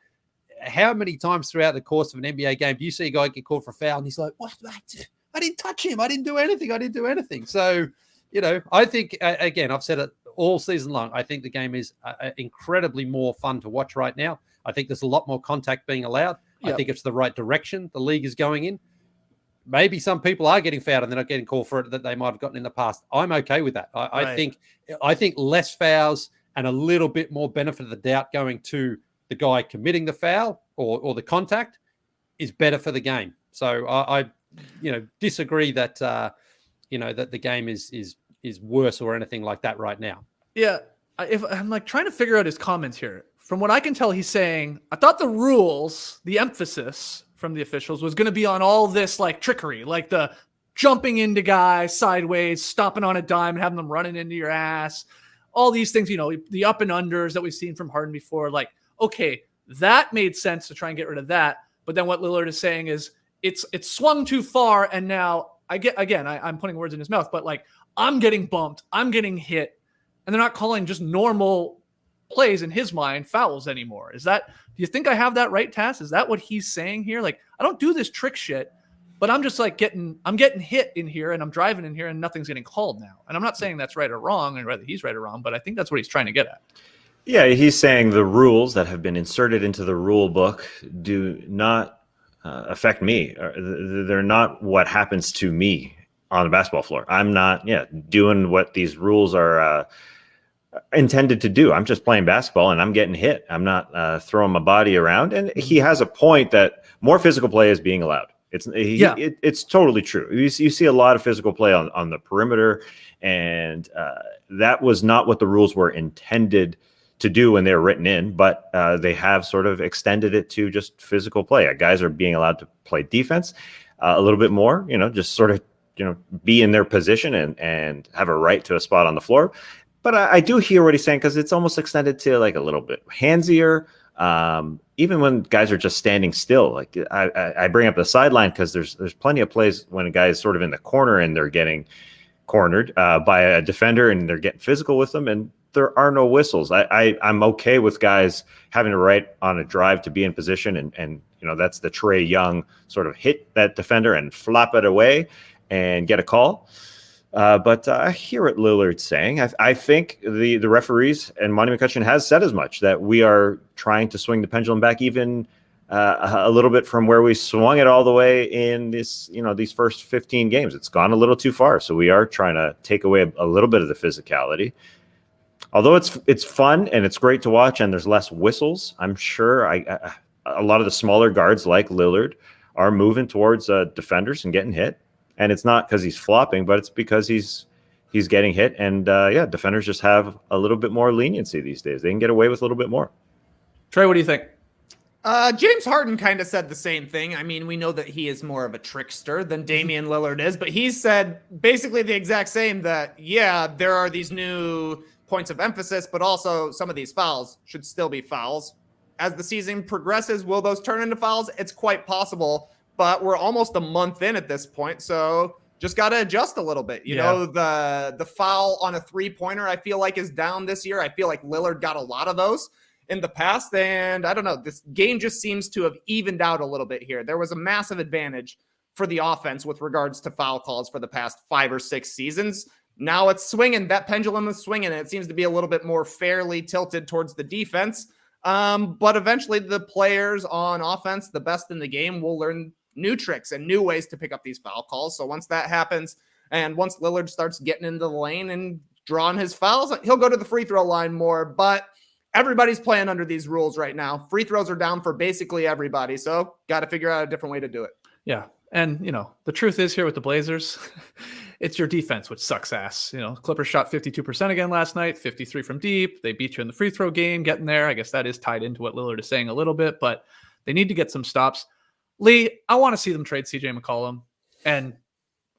how many times throughout the course of an NBA game do you see a guy get called for a foul and he's like, what? I didn't touch him. I didn't do anything. So, I think, again, I've said it all season long. I think the game is incredibly more fun to watch right now. I think there's a lot more contact being allowed. Yep. I think it's the right direction the league is going in. Maybe some people are getting fouled and they're not getting called for it that they might have gotten in the past. I'm okay with that. I think less fouls and a little bit more benefit of the doubt going to the guy committing the foul or the contact is better for the game. So I disagree that that the game is worse or anything like that right now. Yeah, if I'm like trying to figure out his comments here. From what I can tell, he's saying, I thought the rules, the emphasis from the officials was going to be on all this like trickery, like the jumping into guys sideways, stopping on a dime, and having them running into your ass, all these things. The up and unders that we've seen from Harden before. Like, okay, that made sense to try and get rid of that. But then what Lillard is saying is, it's swung too far, and now I'm putting words in his mouth, but like I'm getting bumped, I'm getting hit, and they're not calling just normal plays in his mind fouls anymore. Do you think I have that right, Tass? Is that what he's saying here? Like, I don't do this trick shit, but I'm just like I'm getting hit in here and I'm driving in here and nothing's getting called now. And I'm not saying that's right or wrong, and whether he's right or wrong, but I think that's what he's trying to get at. Yeah, he's saying the rules that have been inserted into the rule book do not affect me. They're not what happens to me on the basketball floor. I'm not doing what these rules are intended to do. I'm just playing basketball and I'm getting hit. I'm not throwing my body around. And he has a point that more physical play is being allowed. It's totally true. You see a lot of physical play on the perimeter, and that was not what the rules were intended to do when they were written in, but they have sort of extended it to just physical play. Guys are being allowed to play defense a little bit more, just sort of, be in their position and have a right to a spot on the floor. But I do hear what he's saying, because it's almost extended to like a little bit handsier. Even when guys are just standing still, like I bring up the sideline because there's plenty of plays when a guy is sort of in the corner and they're getting cornered by a defender and they're getting physical with them, and there are no whistles. I'm okay with guys having a right on a drive to be in position, and that's the Trae Young sort of hit that defender and flop it away and get a call. But I hear what Lillard's saying. I think the referees and Monty McCutcheon has said as much, that we are trying to swing the pendulum back even a little bit from where we swung it all the way in this, these first 15 games. It's gone a little too far. So we are trying to take away a little bit of the physicality. Although it's fun and it's great to watch and there's less whistles, I'm sure a lot of the smaller guards like Lillard are moving towards defenders and getting hit. And it's not because he's flopping, but it's because he's getting hit. And defenders just have a little bit more leniency these days. They can get away with a little bit more. Trey, what do you think? James Harden kind of said the same thing. I mean, we know that he is more of a trickster than Damian Lillard is, but he said basically the exact same, that, there are these new points of emphasis, but also some of these fouls should still be fouls. As the season progresses, will those turn into fouls? It's quite possible, but we're almost a month in at this point, so just got to adjust a little bit. You know, the foul on a three-pointer, I feel like, is down this year. I feel like Lillard got a lot of those in the past, and I don't know, this game just seems to have evened out a little bit here. There was a massive advantage for the offense with regards to foul calls for the past 5 or 6 seasons. Now it's swinging. That pendulum is swinging, and it seems to be a little bit more fairly tilted towards the defense. But eventually the players on offense, the best in the game, will learn new tricks and new ways to pick up these foul calls. So once that happens, and once Lillard starts getting into the lane and drawing his fouls, he'll go to the free throw line more. But everybody's playing under these rules right now. Free throws are down for basically everybody. So got to figure out a different way to do it. Yeah. And, the truth is here with the Blazers, it's your defense, which sucks ass. Clippers shot 52% again last night, 53 from deep. They beat you in the free throw game, getting there. I guess that is tied into what Lillard is saying a little bit, but they need to get some stops. Lee, I want to see them trade CJ McCollum and,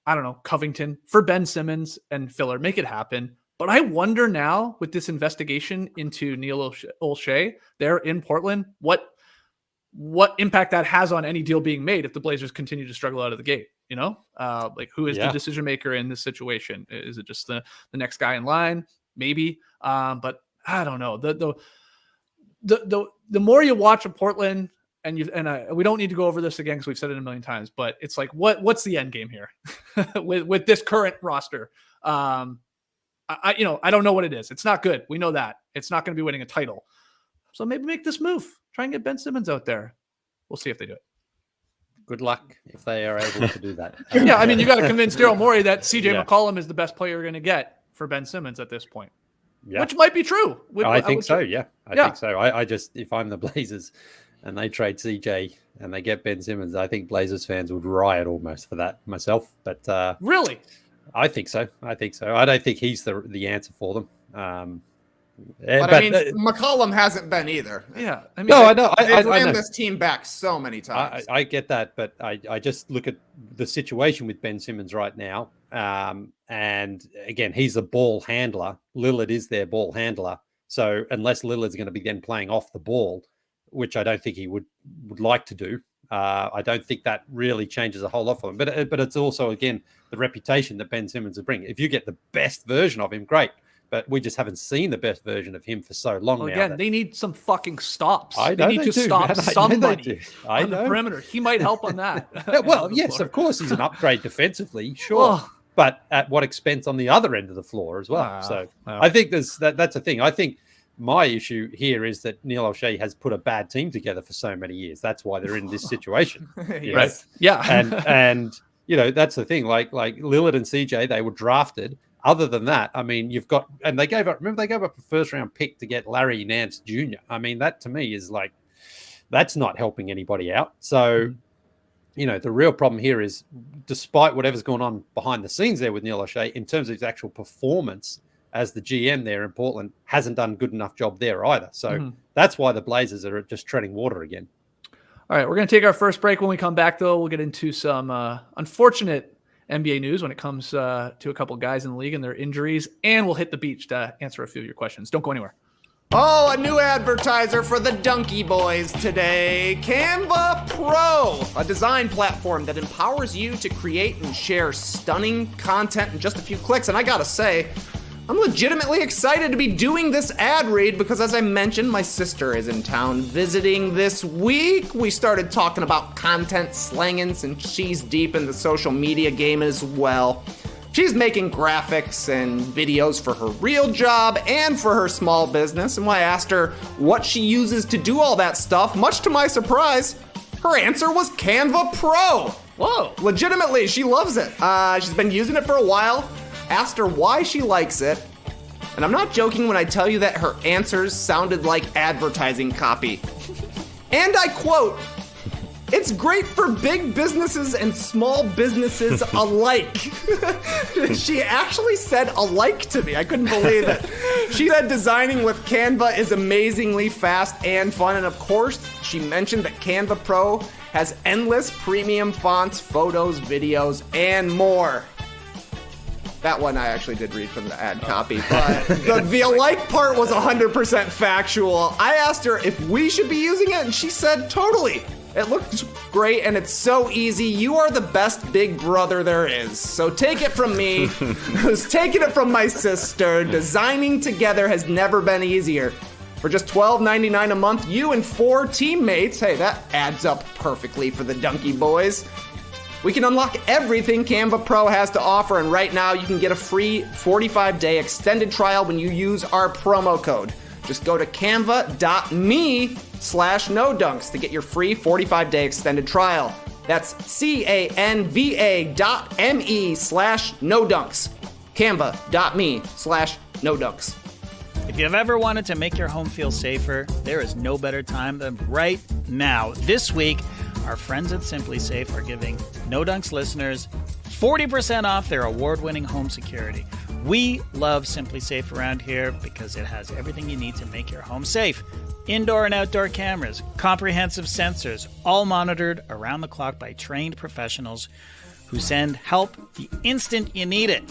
I don't know, Covington for Ben Simmons and filler. Make it happen. But I wonder now with this investigation into Neil Olshey there in Portland, what impact that has on any deal being made if the Blazers continue to struggle out of the gate. Like who is the decision maker in this situation? Is it just the next guy in line? Maybe. But I don't know. The more you watch a Portland and we don't need to go over this again because we've said it a million times, but it's like, what's the end game here with this current roster? I don't know what it is. It's not good. We know that it's not going to be winning a title. So maybe make this move. Try and get Ben Simmons out there. We'll see if they do it. Good luck if they are able to do that. Yeah, I mean, you got to convince Daryl Morey that CJ McCollum is the best player you're going to get for Ben Simmons at this point, which might be true. I think so. Yeah, I think so. I just, if I'm the Blazers and they trade CJ and they get Ben Simmons, I think Blazers fans would riot almost for that myself. But really, I think so. I don't think he's the answer for them. But I mean, McCollum hasn't been either. Yeah, I mean, no, I know. They've ran this team back so many times. I get that, but I just look at the situation with Ben Simmons right now. And again, he's a ball handler. Lillard is their ball handler. So unless Lillard's going to be then playing off the ball, which I don't think he would like to do, I don't think that really changes a whole lot for him. But it's also, again, the reputation that Ben Simmons will bring. If you get the best version of him, great. But we just haven't seen the best version of him for so long now. Again, they need some fucking stops. They need to stop somebody on the perimeter. He might help on that. Well, yes, of course, he's an upgrade defensively, sure. But at what expense on the other end of the floor as well? I think that's a thing. I think my issue here is that Neil Olshey has put a bad team together for so many years. That's why they're in this situation. Right? Yeah. And that's the thing. Like Lillard and CJ, they were drafted. Other than that, I mean, they gave up a first round pick to get Larry Nance Jr. I mean, that to me is like, that's not helping anybody out. So, the real problem here is, despite whatever's going on behind the scenes there with Neil Olshey, in terms of his actual performance as the GM there in Portland, hasn't done a good enough job there either. So that's why the Blazers are just treading water again. All right, we're going to take our first break. When we come back, though, we'll get into some unfortunate NBA news when it comes to a couple guys in the league and their injuries, and we'll hit the beach to answer a few of your questions. Don't go anywhere. Oh, a new advertiser for the Donkey Boys today. Canva Pro, a design platform that empowers you to create and share stunning content in just a few clicks. And I gotta say, I'm legitimately excited to be doing this ad read because, as I mentioned, my sister is in town visiting this week. We started talking about content slanging since she's deep in the social media game as well. She's making graphics and videos for her real job and for her small business. And when I asked her what she uses to do all that stuff, much to my surprise, her answer was Canva Pro. Whoa. Legitimately, she loves it. She's been using it for a while. Asked her why she likes it, and I'm not joking when I tell you that her answers sounded like advertising copy. And I quote, "It's great for big businesses and small businesses alike." She actually said alike to me. I couldn't believe it. She said designing with Canva is amazingly fast and fun, and of course, she mentioned that Canva Pro has endless premium fonts, photos, videos, and more. That one I actually did read from the ad copy, but the like part was 100% factual. I asked her if we should be using it, and she said totally. It looks great, and it's so easy. You are the best big brother there is. So take it from me, who's taking it from my sister. Designing together has never been easier. For just $12.99 a month, you and 4 teammates, hey, that adds up perfectly for the Donkey Boys. We can unlock everything Canva Pro has to offer, and right now you can get a free 45-day extended trial when you use our promo code. Just go to canva.me/nodunks to get your free 45-day extended trial. That's canva.me/nodunks. Canva.me/nodunks. If you've ever wanted to make your home feel safer, there is no better time than right now. This week, our friends at Simply Safe are giving No Dunks listeners 40% off their award-winning home security. We love Simply Safe around here because it has everything you need to make your home safe. Indoor and outdoor cameras, comprehensive sensors, all monitored around the clock by trained professionals who send help the instant you need it.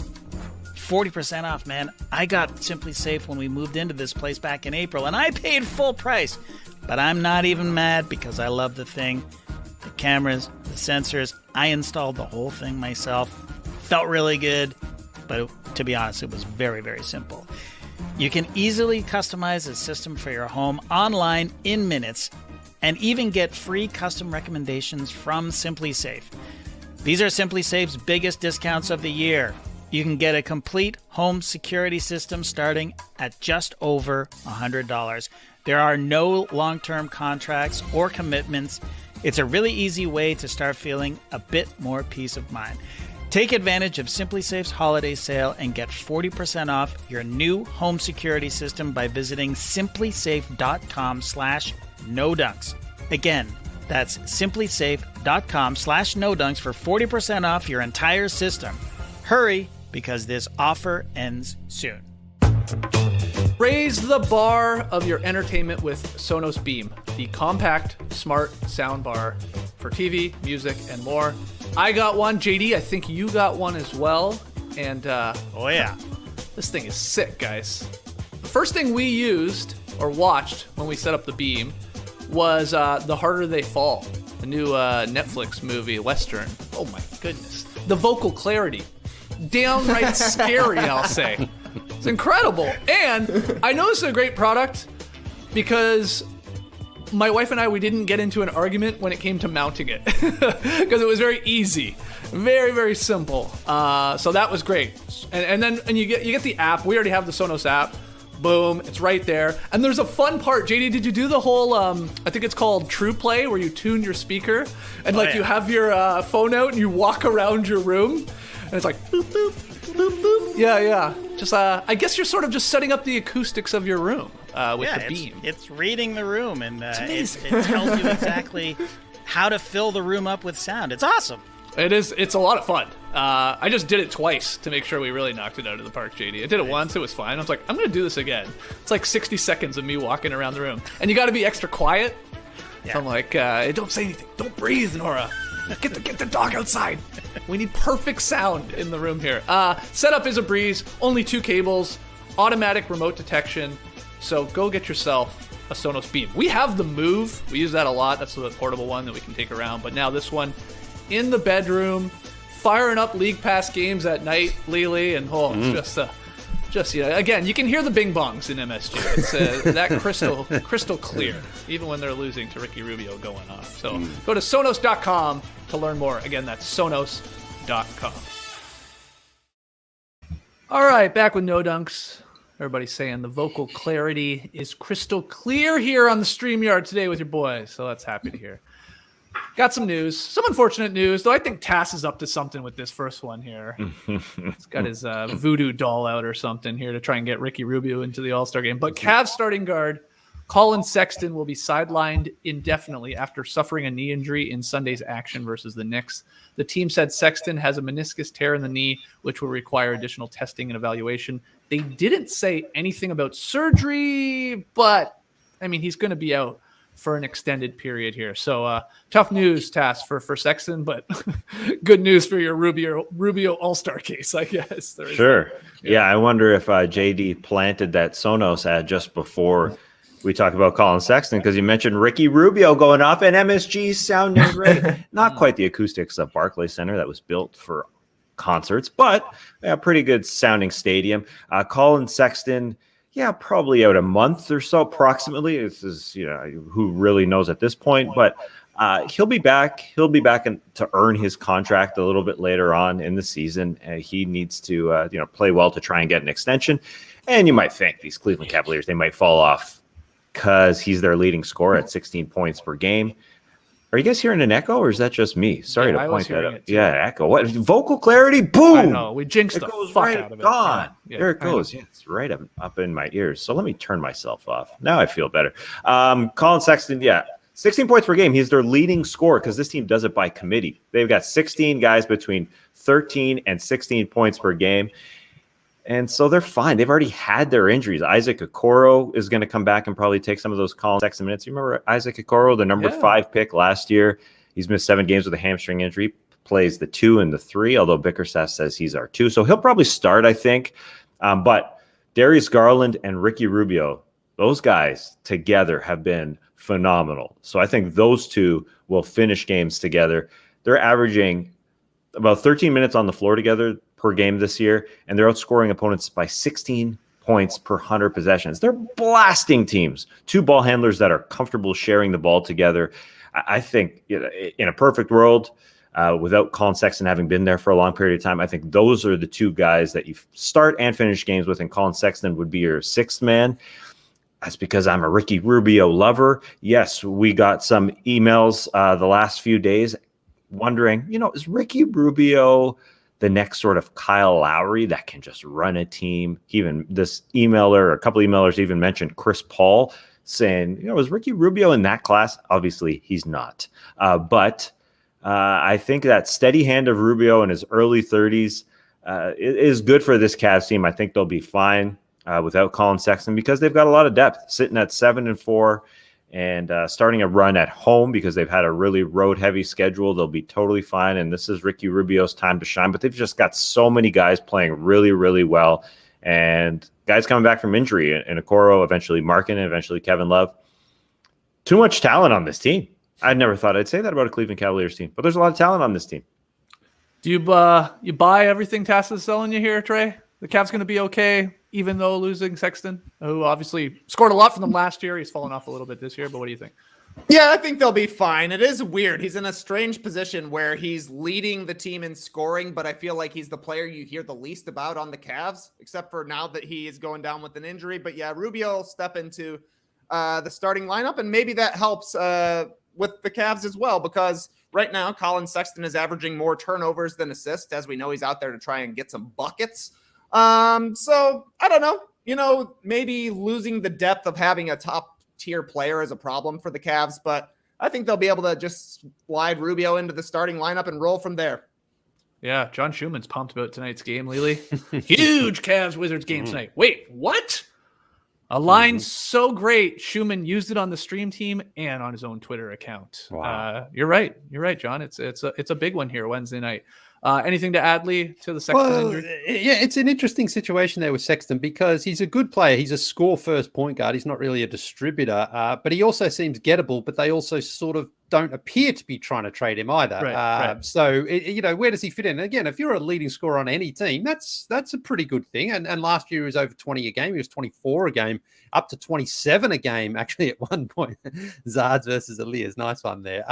40% off, man. I got Simply Safe when we moved into this place back in April, and I paid full price. But I'm not even mad because I love the thing. The cameras, the sensors, I installed the whole thing myself. Felt really good, but to be honest, it was very, very simple. You can easily customize a system for your home online in minutes and even get free custom recommendations from Simply Safe. These are Simply Safe's biggest discounts of the year. You can get a complete home security system starting at just over $100. There are no long-term contracts or commitments. It's a really easy way to start feeling a bit more peace of mind. Take advantage of Simply Safe's holiday sale and get 40% off your new home security system by visiting simplysafe.com/nodunks. Again, that's simplysafe.com/nodunks for 40% off your entire system. Hurry, because this offer ends soon. Raise the bar of your entertainment with Sonos Beam, the compact, smart soundbar for TV, music, and more. I got one. JD, I think you got one as well. And Oh, yeah. this thing is sick, guys. The first thing we used or watched when we set up the Beam was The Harder They Fall, the new Netflix movie, Western. Oh my goodness. The vocal clarity. Downright scary, I'll say. It's incredible. And I know this is a great product because my wife and I, we didn't get into an argument when it came to mounting it because it was very easy, very, very simple. So that was great. And then you get the app. We already have the Sonos app. Boom, it's right there. And there's a fun part. JD, did you do the whole, I think it's called True Play, where you tune your speaker and you have your phone out and you walk around your room and it's like boop, boop, boop, boop. Yeah. Just, I guess you're sort of just setting up the acoustics of your room with the Beam. It's reading the room, and it tells you exactly how to fill the room up with sound. It's awesome. It is. It's a lot of fun. I just did it twice to make sure we really knocked it out of the park, JD. I did it once. It was fine. I was like, I'm going to do this again. It's like 60 seconds of me walking around the room. And you got to be extra quiet. Yeah. So I'm like, don't say anything. Don't breathe, Nora. Get the dog outside. We need perfect sound in the room here. Setup is a breeze. Only 2 cables. Automatic remote detection. So go get yourself a Sonos Beam. We have the Move. We use that a lot. That's the portable one that we can take around. But now this one in the bedroom, firing up League Pass games at night, Lily, and just again, you can hear the bing bongs in MSG. It's that crystal clear, even when they're losing to Ricky Rubio going off. So go to Sonos.com to learn more. Again, that's Sonos.com. All right, back with No Dunks. Everybody's saying the vocal clarity is crystal clear here on the StreamYard today with your boys. So that's happy to hear. Got some news, some unfortunate news, though I think Tass is up to something with this first one here. He's got his voodoo doll out or something here to try and get Ricky Rubio into the All-Star game. But Cavs starting guard Colin Sexton will be sidelined indefinitely after suffering a knee injury in Sunday's action versus the Knicks. The team said Sexton has a meniscus tear in the knee, which will require additional testing and evaluation. They didn't say anything about surgery, but, I mean, he's going to be out for an extended period here. So tough news, task for Sexton, but good news for your Rubio All-Star case, I guess. Sure. Yeah, I wonder if JD planted that Sonos ad just before we talk about Colin Sexton, because you mentioned Ricky Rubio going off and MSG sounding great. Not quite the acoustics of Barclays Center that was built for concerts, but a pretty good sounding stadium. Colin Sexton, probably out a month or so approximately. This is, who really knows at this point, but he'll be back. He'll be back to earn his contract a little bit later on in the season. He needs to, play well to try and get an extension. And you might think these Cleveland Cavaliers, they might fall off because he's their leading scorer at 16 points per game. Are you guys hearing an echo, or is that just me? Sorry to point that out. Echo. What? Vocal clarity? Boom! I know. We jinxed the fuck out of it. Gone. There it goes. Yeah, it's right up in my ears. So let me turn myself off. Now I feel better. Colin Sexton, 16 points per game. He's their leading scorer because this team does it by committee. They've got 16 guys between 13 and 16 points per game. And so they're fine. They've already had their injuries. Isaac Okoro is going to come back and probably take some of those Colin Sexton minutes. You remember Isaac Okoro, the number 5 pick last year? He's missed 7 games with a hamstring injury, plays the 2 and the 3, although Bickerstaff says he's our 2. So he'll probably start, I think. But Darius Garland and Ricky Rubio, those guys together have been phenomenal. So I think those two will finish games together. They're averaging about 13 minutes on the floor together per game this year, and they're outscoring opponents by 16 points per 100 possessions. They're blasting teams. 2 ball handlers that are comfortable sharing the ball together. I think in a perfect world, without Colin Sexton having been there for a long period of time, I think those are the 2 guys that you start and finish games with, and Colin Sexton would be your 6th man. That's because I'm a Ricky Rubio lover. Yes, we got some emails the last few days wondering, is Ricky Rubio the next sort of Kyle Lowry that can just run a team? Even this emailer, a couple emailers even mentioned Chris Paul, saying, is Ricky Rubio in that class? Obviously, he's not. But I think that steady hand of Rubio in his early 30s is good for this Cavs team. I think they'll be fine without Colin Sexton because they've got a lot of depth, sitting at 7-4. And starting a run at home because they've had a really road-heavy schedule. They'll be totally fine, and this is Ricky Rubio's time to shine. But they've just got so many guys playing really, really well, and guys coming back from injury. And Okoro, eventually Markin, and eventually Kevin Love. Too much talent on this team. I never thought I'd say that about a Cleveland Cavaliers team, but there's a lot of talent on this team. Do you buy everything Tass is selling you here, Trey? The Cavs going to be okay, even though losing Sexton, who obviously scored a lot from them last year. He's fallen off a little bit this year, but what do you think? Yeah, I think they'll be fine. It is weird. He's in a strange position where he's leading the team in scoring, but I feel like he's the player you hear the least about on the Cavs, except for now that he is going down with an injury. But yeah, Rubio will step into the starting lineup, and maybe that helps with the Cavs as well, because right now Colin Sexton is averaging more turnovers than assists. As we know, he's out there to try and get some buckets. So I don't know, maybe losing the depth of having a top tier player is a problem for the Cavs, but I think they'll be able to just slide Rubio into the starting lineup and roll from there. Yeah. John Schumann's pumped about tonight's game, Lily. Huge Cavs Wizards game tonight. Wait, what? A line so great. Schumann used it on the stream team and on his own Twitter account. Wow. You're right. You're right, John. It's a big one here Wednesday night. Anything to add, Lee, to the Sexton injury? Yeah, it's an interesting situation there with Sexton because he's a good player. He's a score-first point guard. He's not really a distributor, but he also seems gettable, but they also sort of don't appear to be trying to trade him either. Right. So, where does he fit in? Again, if you're a leading scorer on any team, that's a pretty good thing. And last year he was over 20 a game. He was 24 a game, up to 27 a game, actually, at one point. Zards versus Elias. Nice one there.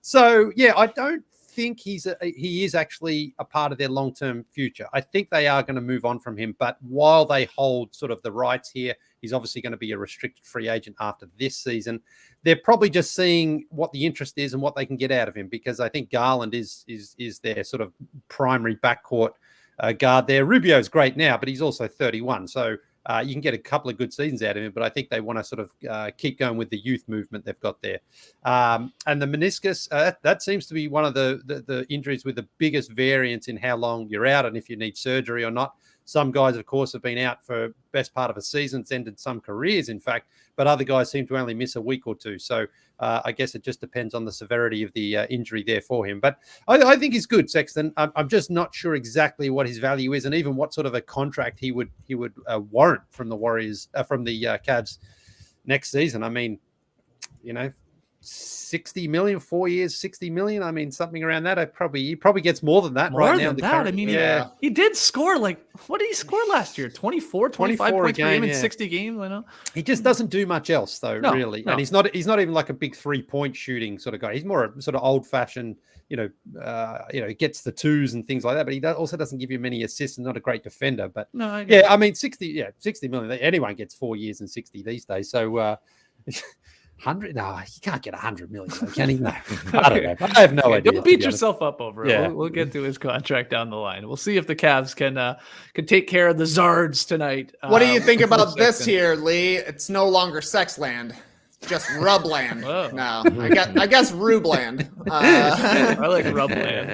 So, yeah, I don't think he is actually a part of their long-term future. I think they are going to move on from him, but while they hold sort of the rights here, he's obviously going to be a restricted free agent after this season. They're probably just seeing what the interest is and what they can get out of him, because I think Garland is their sort of primary backcourt guard there. Rubio's great now, but he's also 31, so you can get a couple of good seasons out of him, but I think they want to sort of keep going with the youth movement they've got there. And the meniscus, that seems to be one of the injuries with the biggest variance in how long you're out and if you need surgery or not. Some guys, of course, have been out for best part of a season. It's ended some careers, in fact, but other guys seem to only miss a week or two. So I guess it just depends on the severity of the injury there for him. But I think he's good, Sexton. I'm just not sure exactly what his value is and even what sort of a contract he would warrant from the Warriors, from the Cavs next season. I mean, 60 million, 4 years, 60 million. I mean, something around that. He probably gets more than that right now. I mean, he did score what did he score last year? 24 points per game in 60 games. I know. He just doesn't do much else though, really. No. And he's not even like a big 3-point shooting sort of guy. He's more a sort of old fashioned, gets the twos and things like that. But he also doesn't give you many assists and not a great defender. But I mean, 60 million. Anyone gets 4 years and 60 these days. So, 100? No, you can't get 100 million, can he? No, I don't know. I have no idea. Don't beat yourself up over it. Yeah. We'll get to his contract down the line. We'll see if the Cavs can take care of the Zards tonight. What do you think about this here, Lee? It's no longer Sexland. Just Rubland. No, I guess Rubland. I like Rubland.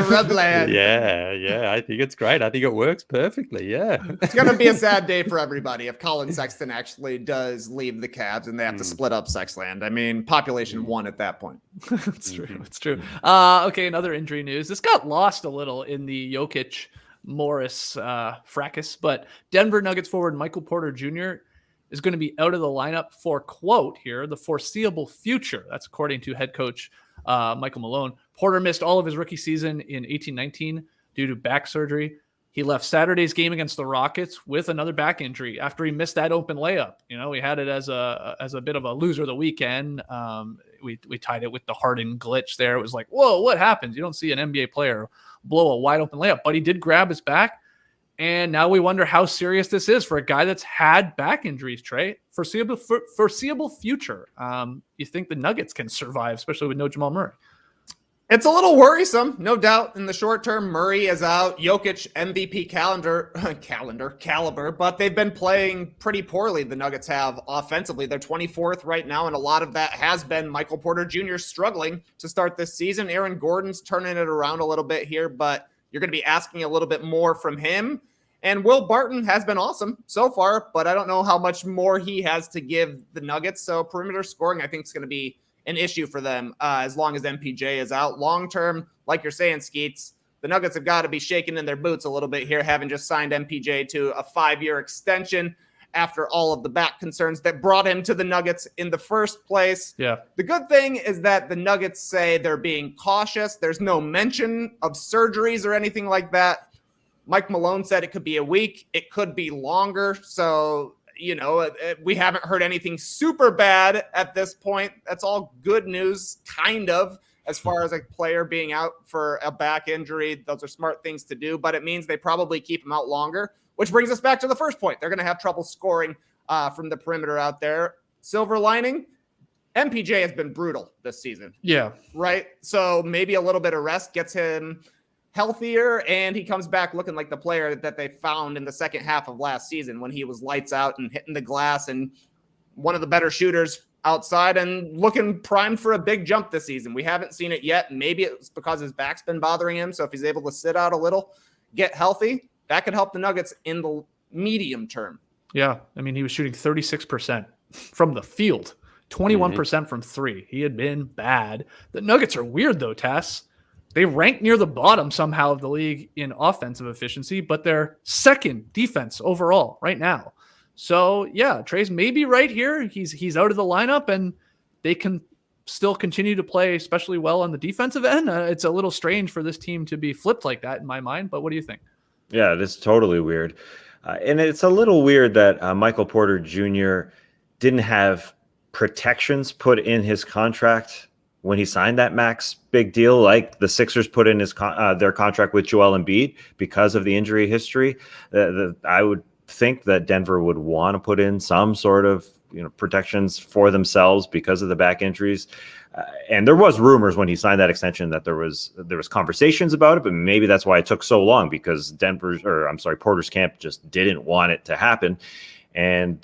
Rubland. Yeah. I think it's great. I think it works perfectly. Yeah. It's going to be a sad day for everybody if Colin Sexton actually does leave the Cavs and they have to split up Sexland. I mean, population 1 at that point. It's true. It's true. Okay, another injury news. This got lost a little in the Jokic Morris fracas, but Denver Nuggets forward Michael Porter Jr. is going to be out of the lineup for, quote here, the foreseeable future. That's according to head coach Michael Malone. Porter missed all of his rookie season in 18-19 due to back surgery. He left Saturday's game against the Rockets with another back injury after he missed that open layup. We had it as a bit of a loser of the weekend. We tied it with the Harden glitch there. It was like, whoa, what happens? You don't see an NBA player blow a wide open layup, but he did grab his back. And now we wonder how serious this is for a guy that's had back injuries, Trey. Foreseeable future. You think the Nuggets can survive, especially with no Jamal Murray? It's a little worrisome, no doubt. In the short term, Murray is out. Jokic MVP caliber, but they've been playing pretty poorly. The Nuggets have offensively. They're 24th right now, and a lot of that has been Michael Porter Jr. struggling to start this season. Aaron Gordon's turning it around a little bit here, but you're going to be asking a little bit more from him. And Will Barton has been awesome so far, but I don't know how much more he has to give the Nuggets. So perimeter scoring, I think, is going to be an issue for them as long as MPJ is out. Long term, like you're saying, Skeets, the Nuggets have got to be shaking in their boots a little bit here, having just signed MPJ to a 5-year extension after all of the back concerns that brought him to the Nuggets in the first place. Yeah. The good thing is that the Nuggets say they're being cautious. There's no mention of surgeries or anything like that. Mike Malone said it could be a week. It could be longer. So, we haven't heard anything super bad at this point. That's all good news, kind of, as far as a player being out for a back injury. Those are smart things to do, but it means they probably keep him out longer, which brings us back to the first point. They're going to have trouble scoring from the perimeter out there. Silver lining, MPJ has been brutal this season. Yeah. Right? So maybe a little bit of rest gets him healthier, and he comes back looking like the player that they found in the second half of last season when he was lights out and hitting the glass and one of the better shooters outside and looking primed for a big jump this season. We haven't seen it yet. Maybe it's because his back's been bothering him. So if he's able to sit out a little, get healthy, that could help the Nuggets in the medium term. Yeah. I mean, he was shooting 36% from the field, 21% from three. He had been bad. The Nuggets are weird though, Tess. They rank near the bottom somehow of the league in offensive efficiency, but they're second defense overall right now. So yeah, Trey's maybe right here. He's out of the lineup and they can still continue to play especially well on the defensive end. It's a little strange for this team to be flipped like that in my mind, but what do you think? Yeah, it's totally weird. And it's a little weird that Michael Porter Jr. didn't have protections put in his contract when he signed that max big deal, like the Sixers put in his their contract with Joel Embiid because of the injury history. I would think that Denver would want to put in some sort of protections for themselves because of the back injuries. And there was rumors when he signed that extension that there was conversations about it, but maybe that's why it took so long, because Porter's camp just didn't want it to happen. And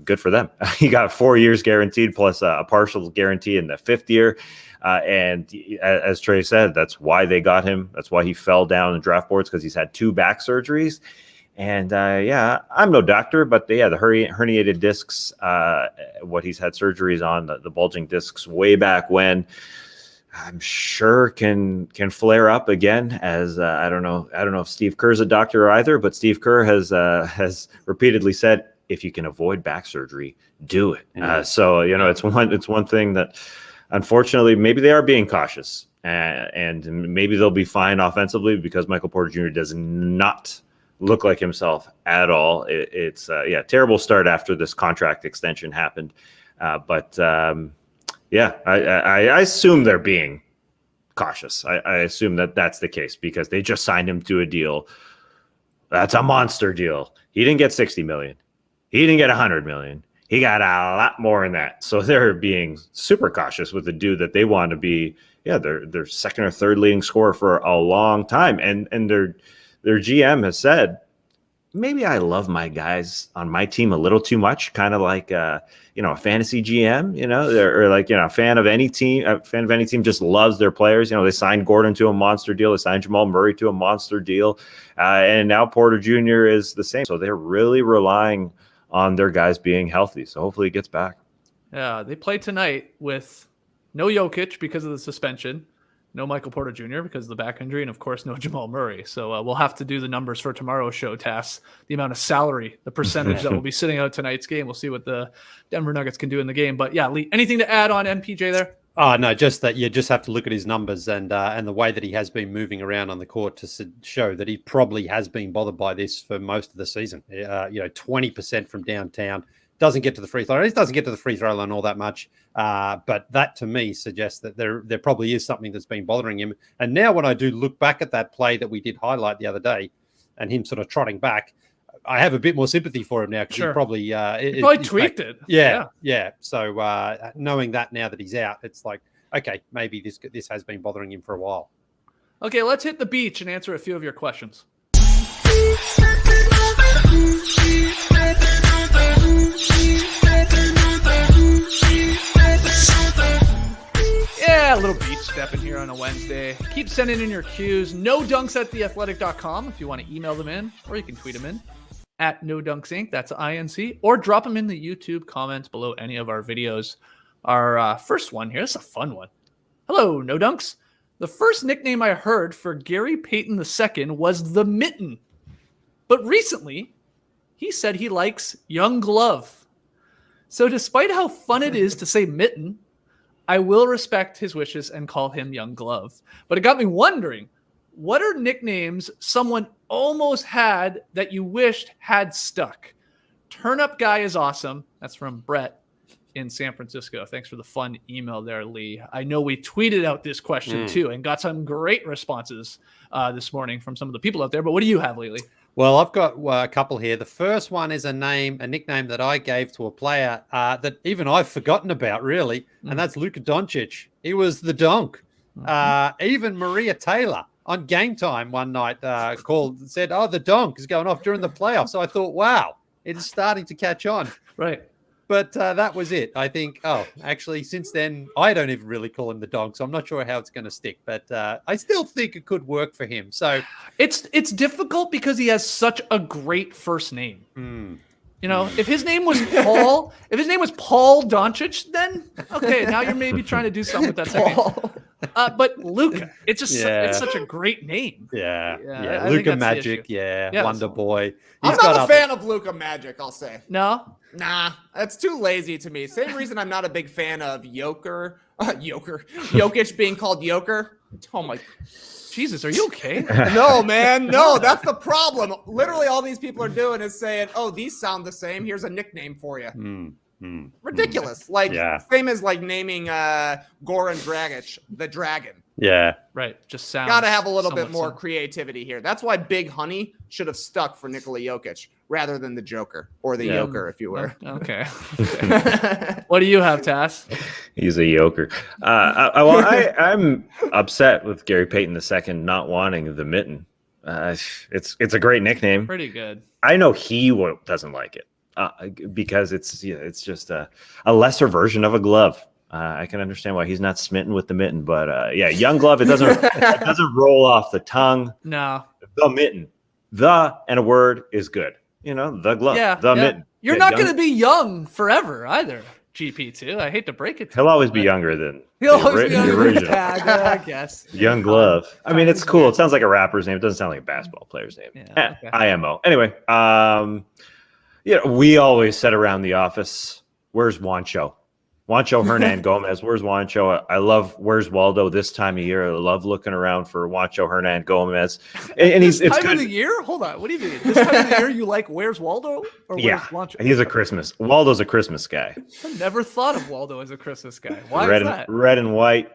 good for them. He got 4 years guaranteed plus a partial guarantee in the 5th year. And as Trey said, that's why they got him. That's why he fell down in draft boards, because he's had 2 back surgeries. And yeah, I'm no doctor, but the herniated discs, what he's had surgeries on, the bulging discs way back when, I'm sure can flare up again. As I don't know if Steve Kerr's a doctor either, but Steve Kerr has repeatedly said, if you can avoid back surgery, do it. So it's one thing that, unfortunately, maybe they are being cautious, and maybe they'll be fine offensively because Michael Porter Jr. does not look like himself at all. It's terrible start after this contract extension happened, but I assume they're being cautious. I assume that's the case because they just signed him to a deal. That's a monster deal. He didn't get $60 million. He didn't get $100 million. He got a lot more than that. So they're being super cautious with the dude that they want to be, their second or third leading scorer for a long time. And their GM has said, maybe I love my guys on my team a little too much, kind of like a fantasy GM, or like a fan of any team. A fan of any team just loves their players. They signed Gordon to a monster deal. They signed Jamal Murray to a monster deal, and now Porter Jr. is the same. So they're really relying on their guys being healthy. So hopefully he gets back. Yeah, they play tonight with no Jokic because of the suspension, no Michael Porter Jr. because of the back injury, and of course no Jamal Murray. So we'll have to do the numbers for tomorrow's show, Tass. The amount of salary, the percentage that will be sitting out tonight's game. We'll see what the Denver Nuggets can do in the game. But yeah, Lee, anything to add on MPJ there? Oh, no, just that you just have to look at his numbers and the way that he has been moving around on the court to show that he probably has been bothered by this for most of the season. 20% from downtown, doesn't get to the free throw. He doesn't get to the free throw line all that much. But that to me suggests that there probably is something that's been bothering him. And now when I do look back at that play that we did highlight the other day and him sort of trotting back, I have a bit more sympathy for him now because he probably tweaked it. Yeah. So knowing that now that he's out, it's like, okay, maybe this has been bothering him for a while. Okay, let's hit the beach and answer a few of your questions. Yeah, a little beach stepping here on a Wednesday. Keep sending in your cues. NoDunks@theathletic.com if you want to email them in, or you can tweet them in at NoDunksInc. That's INC, or drop them in the YouTube comments below any of our videos. Our first one here, this is a fun one. Hello, No Dunks. The first nickname I heard for Gary Payton II was the Mitten. But recently, he said he likes Young Glove. So despite how fun it is to say Mitten, I will respect his wishes and call him Young Glove. But it got me wondering, what are nicknames someone almost had that you wished had stuck? Turn Up Guy is awesome. That's from Brett in San Francisco. Thanks for the fun email there, Lee. I know we tweeted out this question too and got some great responses this morning from some of the people out there. But what do you have, Lee? Well, I've got a couple here. The first one is a nickname that I gave to a player that even I've forgotten about, really, and that's Luka Doncic. He was the donk. Even Maria Taylor on Game Time one night said, "Oh, the donk is going off during the playoffs." So I thought, wow, it is starting to catch on. Right. But that was it. I think, actually, since then, I don't even really call him the donk, so I'm not sure how it's going to stick. But I still think it could work for him. So it's difficult because he has such a great first name. If his name was Paul, Paul Doncic, then okay, now you're maybe trying to do something with that second. But Luka, it's just it's such a great name. Yeah. Luka Magic, Wonder Boy. I'm not a fan of Luka Magic, I'll say. No? Nah, that's too lazy to me. Same reason I'm not a big fan of Jokic being called Joker. Oh my Jesus, are you okay? No, man. No, that's the problem. Literally all these people are doing is saying, oh, these sound the same. Here's a nickname for you. Ridiculous. Same as like naming Goran Dragic the Dragon. Yeah. Right. Just sounds. Got to have a little bit more creativity here. That's why Big Honey should have stuck for Nikola Jokic rather than the Joker or the Joker, if you were. Okay. What do you have, Tass? He's a Joker. I'm upset with Gary Payton II not wanting the Mitten. It's a great nickname. Pretty good. I know he doesn't like it because it's just a lesser version of a glove. I can understand why he's not smitten with the Mitten, but Young Glove, it doesn't roll off the tongue. No, the Mitten. The and a word is good. The glove, the mitten. You're not going to be young forever either, GP2. I hate to break it to you. He'll always be younger than He'll always be the younger than original. Tag, I guess. Young Glove. I mean, it's cool. It sounds like a rapper's name. It doesn't sound like a basketball player's name. Yeah, okay. IMO. Anyway, we always said around the office, where's Juancho? Juancho Hernan Gomez. Where's Juancho? I love Where's Waldo this time of year. I love looking around for Juancho Hernan Gomez. And it's time good. of the year? Hold on. What do you mean? This time of the year you like Where's Waldo? Or Yeah, Where's Juancho? he's a Christmas. Waldo's a Christmas guy. I never thought of Waldo as a Christmas guy. Why red is and that? red and white.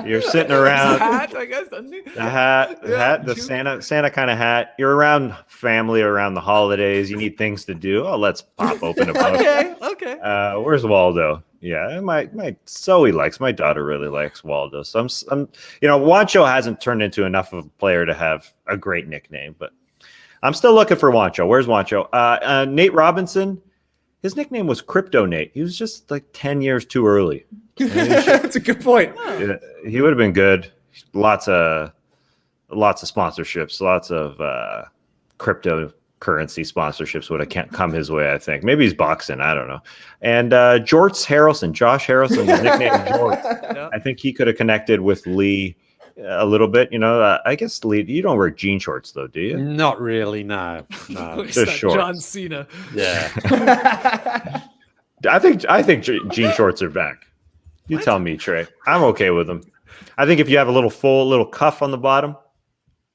You're sitting around. Hat, I guess, doesn't he? The hat, the Santa kind of hat. You're around family around the holidays. You need things to do. Oh, let's pop open a book. Okay. Where's Waldo? Yeah, my Zoe likes. My daughter really likes Waldo. So I'm Juancho hasn't turned into enough of a player to have a great nickname, but I'm still looking for Juancho. Where's Juancho? Nate Robinson. His nickname was Crypto Nate. He was just like 10 years too early. That's a good point. He would have been good. Lots of sponsorships, lots of cryptocurrency sponsorships would have come his way, I think. Maybe he's boxing. I don't know. And Josh Harrelson, his nickname Jorts. I think he could have connected with Lee a little bit. I guess Lee, you don't wear jean shorts though, do you? Not really. No. They're shorts. John Cena. Yeah. I think jean shorts are back. You tell me, Trey. I'm okay with them. I think if you have a little cuff on the bottom,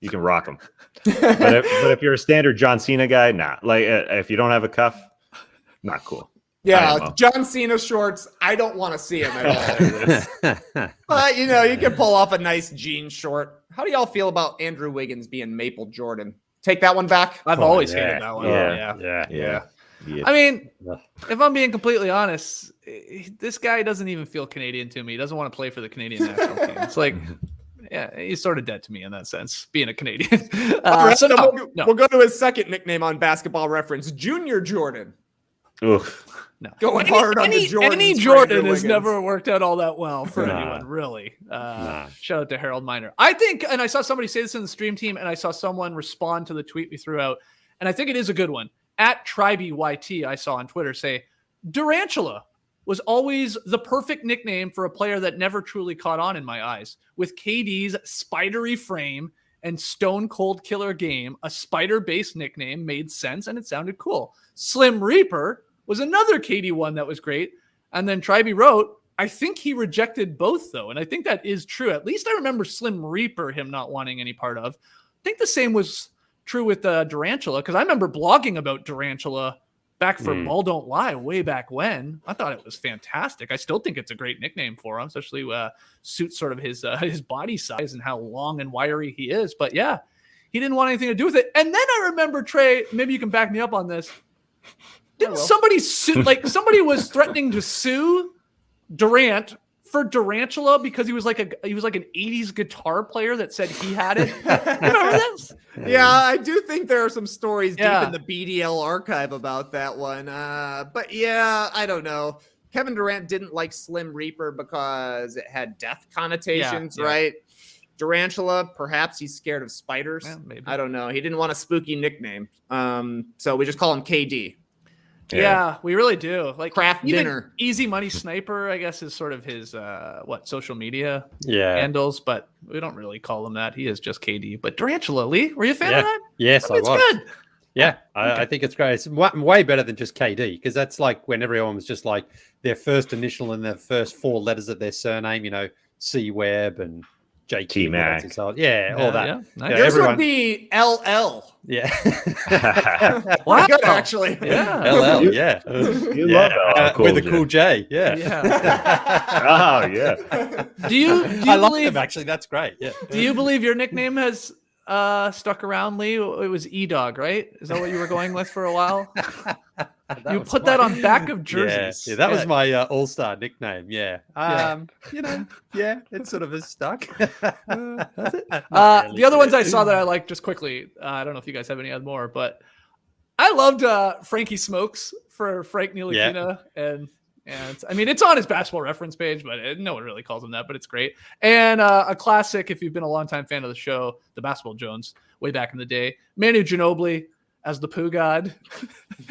you can rock them. but if you're a standard John Cena guy, nah. Like if you don't have a cuff, not cool. Yeah, John Cena shorts. I don't want to see him at all. But you can pull off a nice jean short. How do y'all feel about Andrew Wiggins being Maple Jordan? Take that one back. I've always hated that one. Yeah. I mean, if I'm being completely honest, this guy doesn't even feel Canadian to me. He doesn't want to play for the Canadian national team. It's like, he's sort of dead to me in that sense, being a Canadian. We'll go to his second nickname on Basketball Reference, Junior Jordan. Oof. No. Going hard on the Jordans. Any Jordan has never worked out all that well for anyone, really. Shout out to Harold Miner. I think, and I saw somebody say this in the stream team, and I saw someone respond to the tweet we threw out, and I think it is a good one. At TribeYT, I saw on Twitter say, Durantula was always the perfect nickname for a player that never truly caught on in my eyes. With KD's spidery frame and stone cold killer game, a spider-based nickname made sense and it sounded cool. Slim Reaper was another KD one that was great. And then Tribe wrote, I think he rejected both though. And I think that is true. At least I remember Slim Reaper, him not wanting any part of. I think the same was true with Durantula, because I remember blogging about Durantula back for Ball Don't Lie way back when. I thought it was fantastic. I still think it's a great nickname for him, especially suits sort of his body size and how long and wiry he is. But yeah, he didn't want anything to do with it. And then I remember, Trey, maybe you can back me up on this. Didn't somebody sue, like somebody was threatening to sue Durant for Durantula because he was like an 80s guitar player that said he had it. Remember this? Yeah, I do think there are some stories deep in the BDL archive about that one. But yeah, I don't know. Kevin Durant didn't like Slim Reaper because it had death connotations, right? Durantula, perhaps he's scared of spiders. Yeah, maybe. I don't know. He didn't want a spooky nickname. So we just call him KD. Yeah, we really do. Like Craft even dinner. Easy Money Sniper, I guess, is sort of his social media handles, but we don't really call him that. He is just KD. But Durantula, Lee, were you a fan of that? Yes, I was. Good. Yeah, I think it's great. It's way better than just KD, because that's like when everyone was just like their first initial and their first four letters of their surname, C Webb and JT Mac. All that. Yeah, nice. Yours would be LL. Yeah. Wow. Good, actually. Yeah. LL, yeah. You love LL with a cool J. Yeah. Oh, yeah. Do you I love believe him, actually. That's great. Yeah. Do you believe your nickname has stuck around, Lee? It was E-Dog, right? Is that what you were going with for a while? You put that on back of jerseys. Yeah, that was my all-star nickname. Yeah. It sort of is stuck. The other ones I saw that I liked, just quickly, I don't know if you guys have any other more, but I loved Frankie Smokes for Frank Ntilikina and And I mean, it's on his basketball reference page, but no one really calls him that, but it's great. And a classic, if you've been a longtime fan of the show, the Basketball Jones, way back in the day, Manu Ginobili as the Pooh God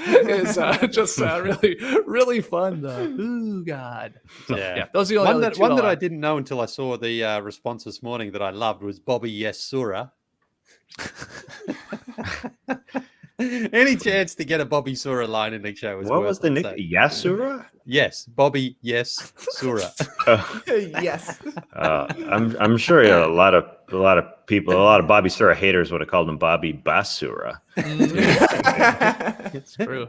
is just really, really fun. The Pooh God. So, yeah, those are the only one that I didn't know until I saw the response this morning that I loved was Bobby Yes Sura. Any chance to get a Bobby Sura line in the show? What was the nick? Yasura? Yes, Bobby Yes Sura. Yes. I'm sure a lot of people, a lot of Bobby Sura haters would have called him Bobby Basura. It's true.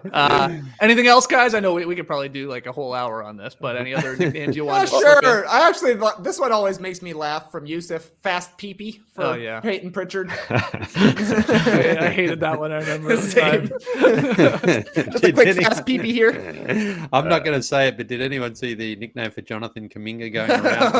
Anything else, guys? I know we could probably do like a whole hour on this, but any other nicknames you want? Sure. I actually this one always makes me laugh from Yusuf. Fast Peepee for Peyton Pritchard. I hated that one. I remember. Just a quick fast Peepee here. I'm not going to say it, but did anyone see the nickname for Jonathan Kuminga going around?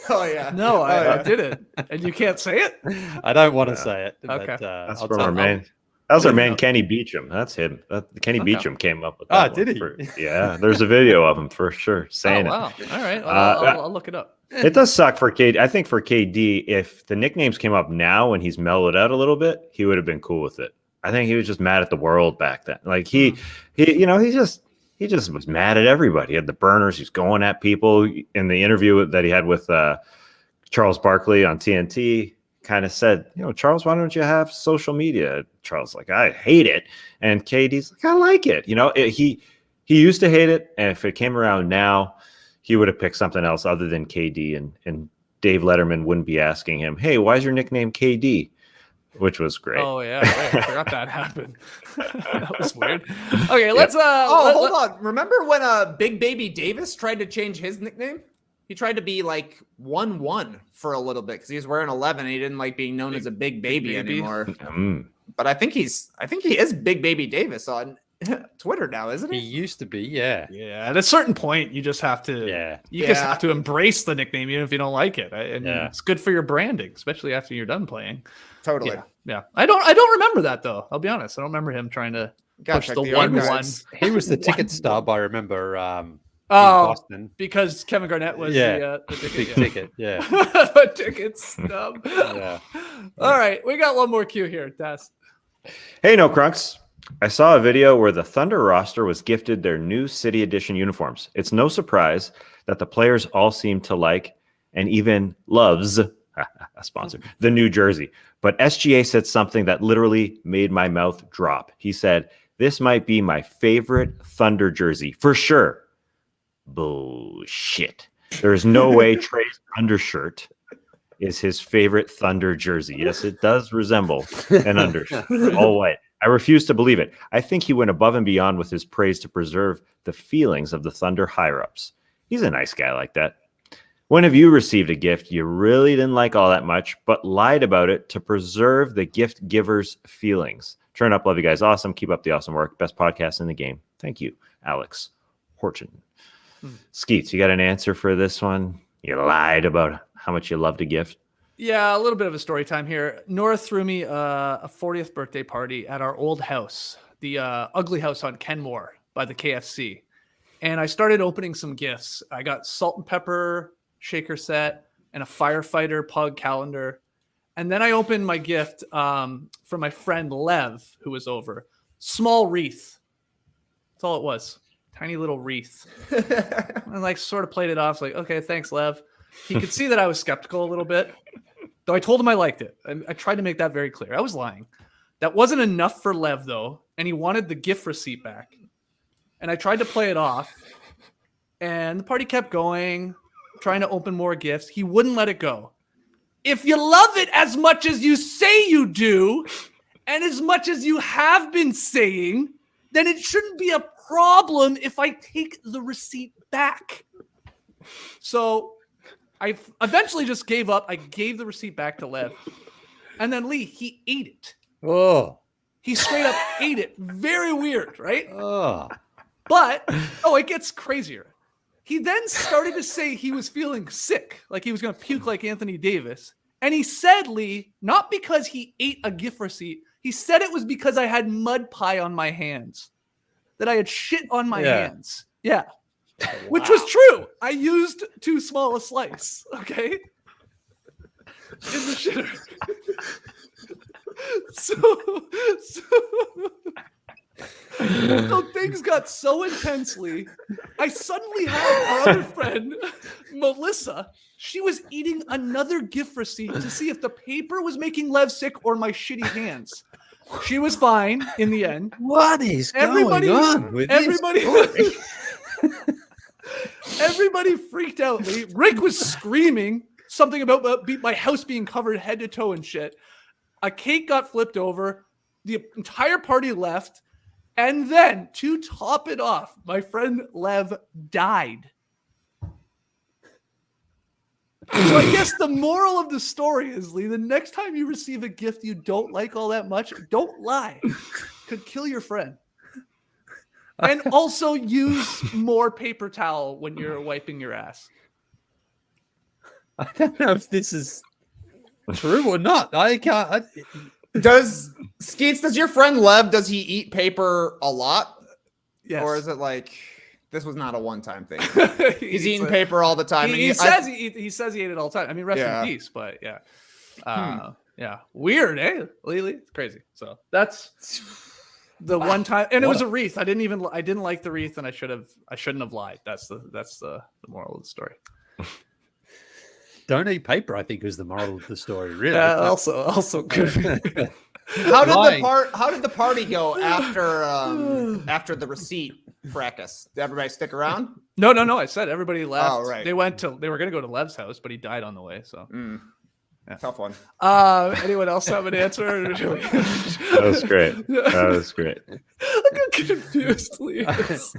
Oh yeah. No, I didn't. And you can't say it? I don't want to say it. Okay. But, That's from our man. That was our man, Kenny Beecham. That's him. Kenny Beecham came up with that. Did he? Yeah, there's a video of him for sure saying wow. it. All right. I'll look it up. It does suck for KD. I think for KD, if the nicknames came up now and he's mellowed out a little bit, he would have been cool with it. I think he was just mad at the world back then. Like he just was mad at everybody. He had the burners. He's going at people. In the interview that he had with Charles Barkley on TNT, kind of said, Charles, why don't you have social media? Charles like, I hate it. And KD's like, I like it. He used to hate it. And if it came around now, he would have picked something else other than KD. And Dave Letterman wouldn't be asking him, hey, why is your nickname KD? Which was great. Oh, yeah. Right. I forgot that happened. That was weird. Okay, let's... hold on. Remember when Big Baby Davis tried to change his nickname? He tried to be like 1-1 for a little bit because he was wearing 11 and he didn't like being known as a big baby anymore. But I think he is Big Baby Davis on Twitter now, isn't he? He used to be, yeah. Yeah, at a certain point, you just have to just have to embrace the nickname even if you don't like it. It's good for your branding, especially after you're done playing. Totally. Yeah. I don't remember that though. I'll be honest. I don't remember him trying to push the 1-1. He was the ticket stub, I remember. In Boston. Because Kevin Garnett was the ticket. Big ticket, yeah. The ticket stub. Yeah. All right, we got one more cue here, Tess. Hey, No Crunks. I saw a video where the Thunder roster was gifted their new City Edition uniforms. It's no surprise that the players all seem to like and even loves a sponsor, the new jersey. But SGA said something that literally made my mouth drop. He said, this might be my favorite Thunder jersey for sure. Bullshit. There is no way Trey's undershirt is his favorite Thunder jersey. Yes, it does resemble an undershirt. All white. I refuse to believe it. I think he went above and beyond with his praise to preserve the feelings of the Thunder higher-ups. He's a nice guy like that. When have you received a gift you really didn't like all that much, but lied about it to preserve the gift giver's feelings? Turn up. Love you guys. Awesome. Keep up the awesome work. Best podcast in the game. Thank you, Alex Horton. Skeets, you got an answer for this one? You lied about how much you loved a gift? Yeah, a little bit of a story time here. Nora threw me a 40th birthday party at our old house, the ugly house on Kenmore by the KFC. And I started opening some gifts. I got salt and pepper shaker set and a firefighter pug calendar. And then I opened my gift from my friend Lev, who was over. Small wreath. That's all it was. Tiny little wreath. And like sort of played it off. Like, okay, thanks, Lev. He could see that I was skeptical a little bit. Though I told him I liked it. I tried to make that very clear. I was lying. That wasn't enough for Lev, though. And he wanted the gift receipt back. And I tried to play it off. And the party kept going, trying to open more gifts. He wouldn't let it go. If you love it as much as you say you do, and as much as you have been saying, then it shouldn't be a problem if I take the receipt back. So I eventually just gave up. I gave the receipt back to Lev. And then Lee, he ate it. Oh. He straight up ate it. Very weird, right? Oh. But, it gets crazier. He then started to say he was feeling sick, like he was going to puke like Anthony Davis. And he said, Lee, not because he ate a gift receipt, he said it was because I had mud pie on my hands, that I had shit on my hands. Yeah. which was true. I used too small a slice. Okay, in the shitter. So things got so intensely. I suddenly had our other friend, Melissa. She was eating another gift receipt to see if the paper was making Lev sick or my shitty hands. She was fine in the end. What is going on with this? Everybody freaked out. Rick was screaming something about my house being covered head to toe and shit. A cake got flipped over. The entire party left. And then, to top it off, my friend Lev died. So I guess the moral of the story is, Lee, the next time you receive a gift you don't like all that much, don't lie. Could kill your friend. And also use more paper towel when you're wiping your ass. I don't know if this is true or not. I can't. Does your friend Lev, does he eat paper a lot? Yes. Or is it like, this was not a one-time thing? He's eating paper all the time. He says he ate it all the time. I mean, rest in peace, but yeah. Yeah. Weird, eh? Lily? It's crazy. So that's the one time. And it was a wreath. I didn't like the wreath, and I shouldn't have lied. That's the moral of the story. Don't eat paper, I think, is the moral of the story, really. Also good. How did the party go after the receipt fracas? Did everybody stick around? No. I said everybody left. Oh, right. They were going to go to Lev's house, but he died on the way. So Yeah. Tough one. Anyone else have an answer? That was great. Look how confused Lee is.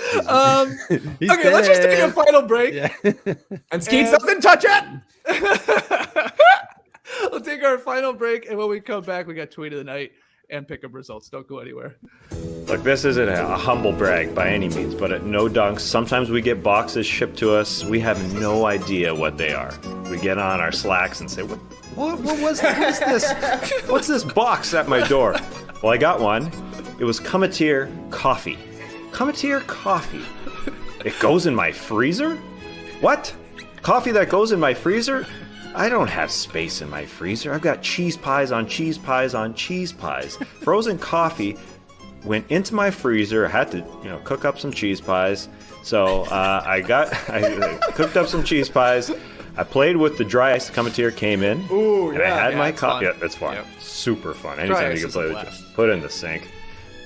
Okay, let's just take a final break. Yeah. And Skeets doesn't touch it. We'll take our final break, and when we come back, we got tweet of the night and pick up results. Don't go anywhere. Look, this isn't a humble brag by any means, but at No Dunks, sometimes we get boxes shipped to us. We have no idea what they are. We get on our Slacks and say, what is this? What's this box at my door? Well, I got one. It was Cometeer coffee. Cometeer coffee. It goes in my freezer? What? Coffee that goes in my freezer? I don't have space in my freezer. I've got cheese pies on cheese pies on cheese pies. Frozen coffee went into my freezer. I had to, cook up some cheese pies. So I cooked up some cheese pies. I played with the dry ice. The Cometeer came in. Ooh, and I had my coffee. fun. Yeah, it's fun. Yep. Super fun. Dry Anytime ice you can is play a with it, blast. just put it in the sink.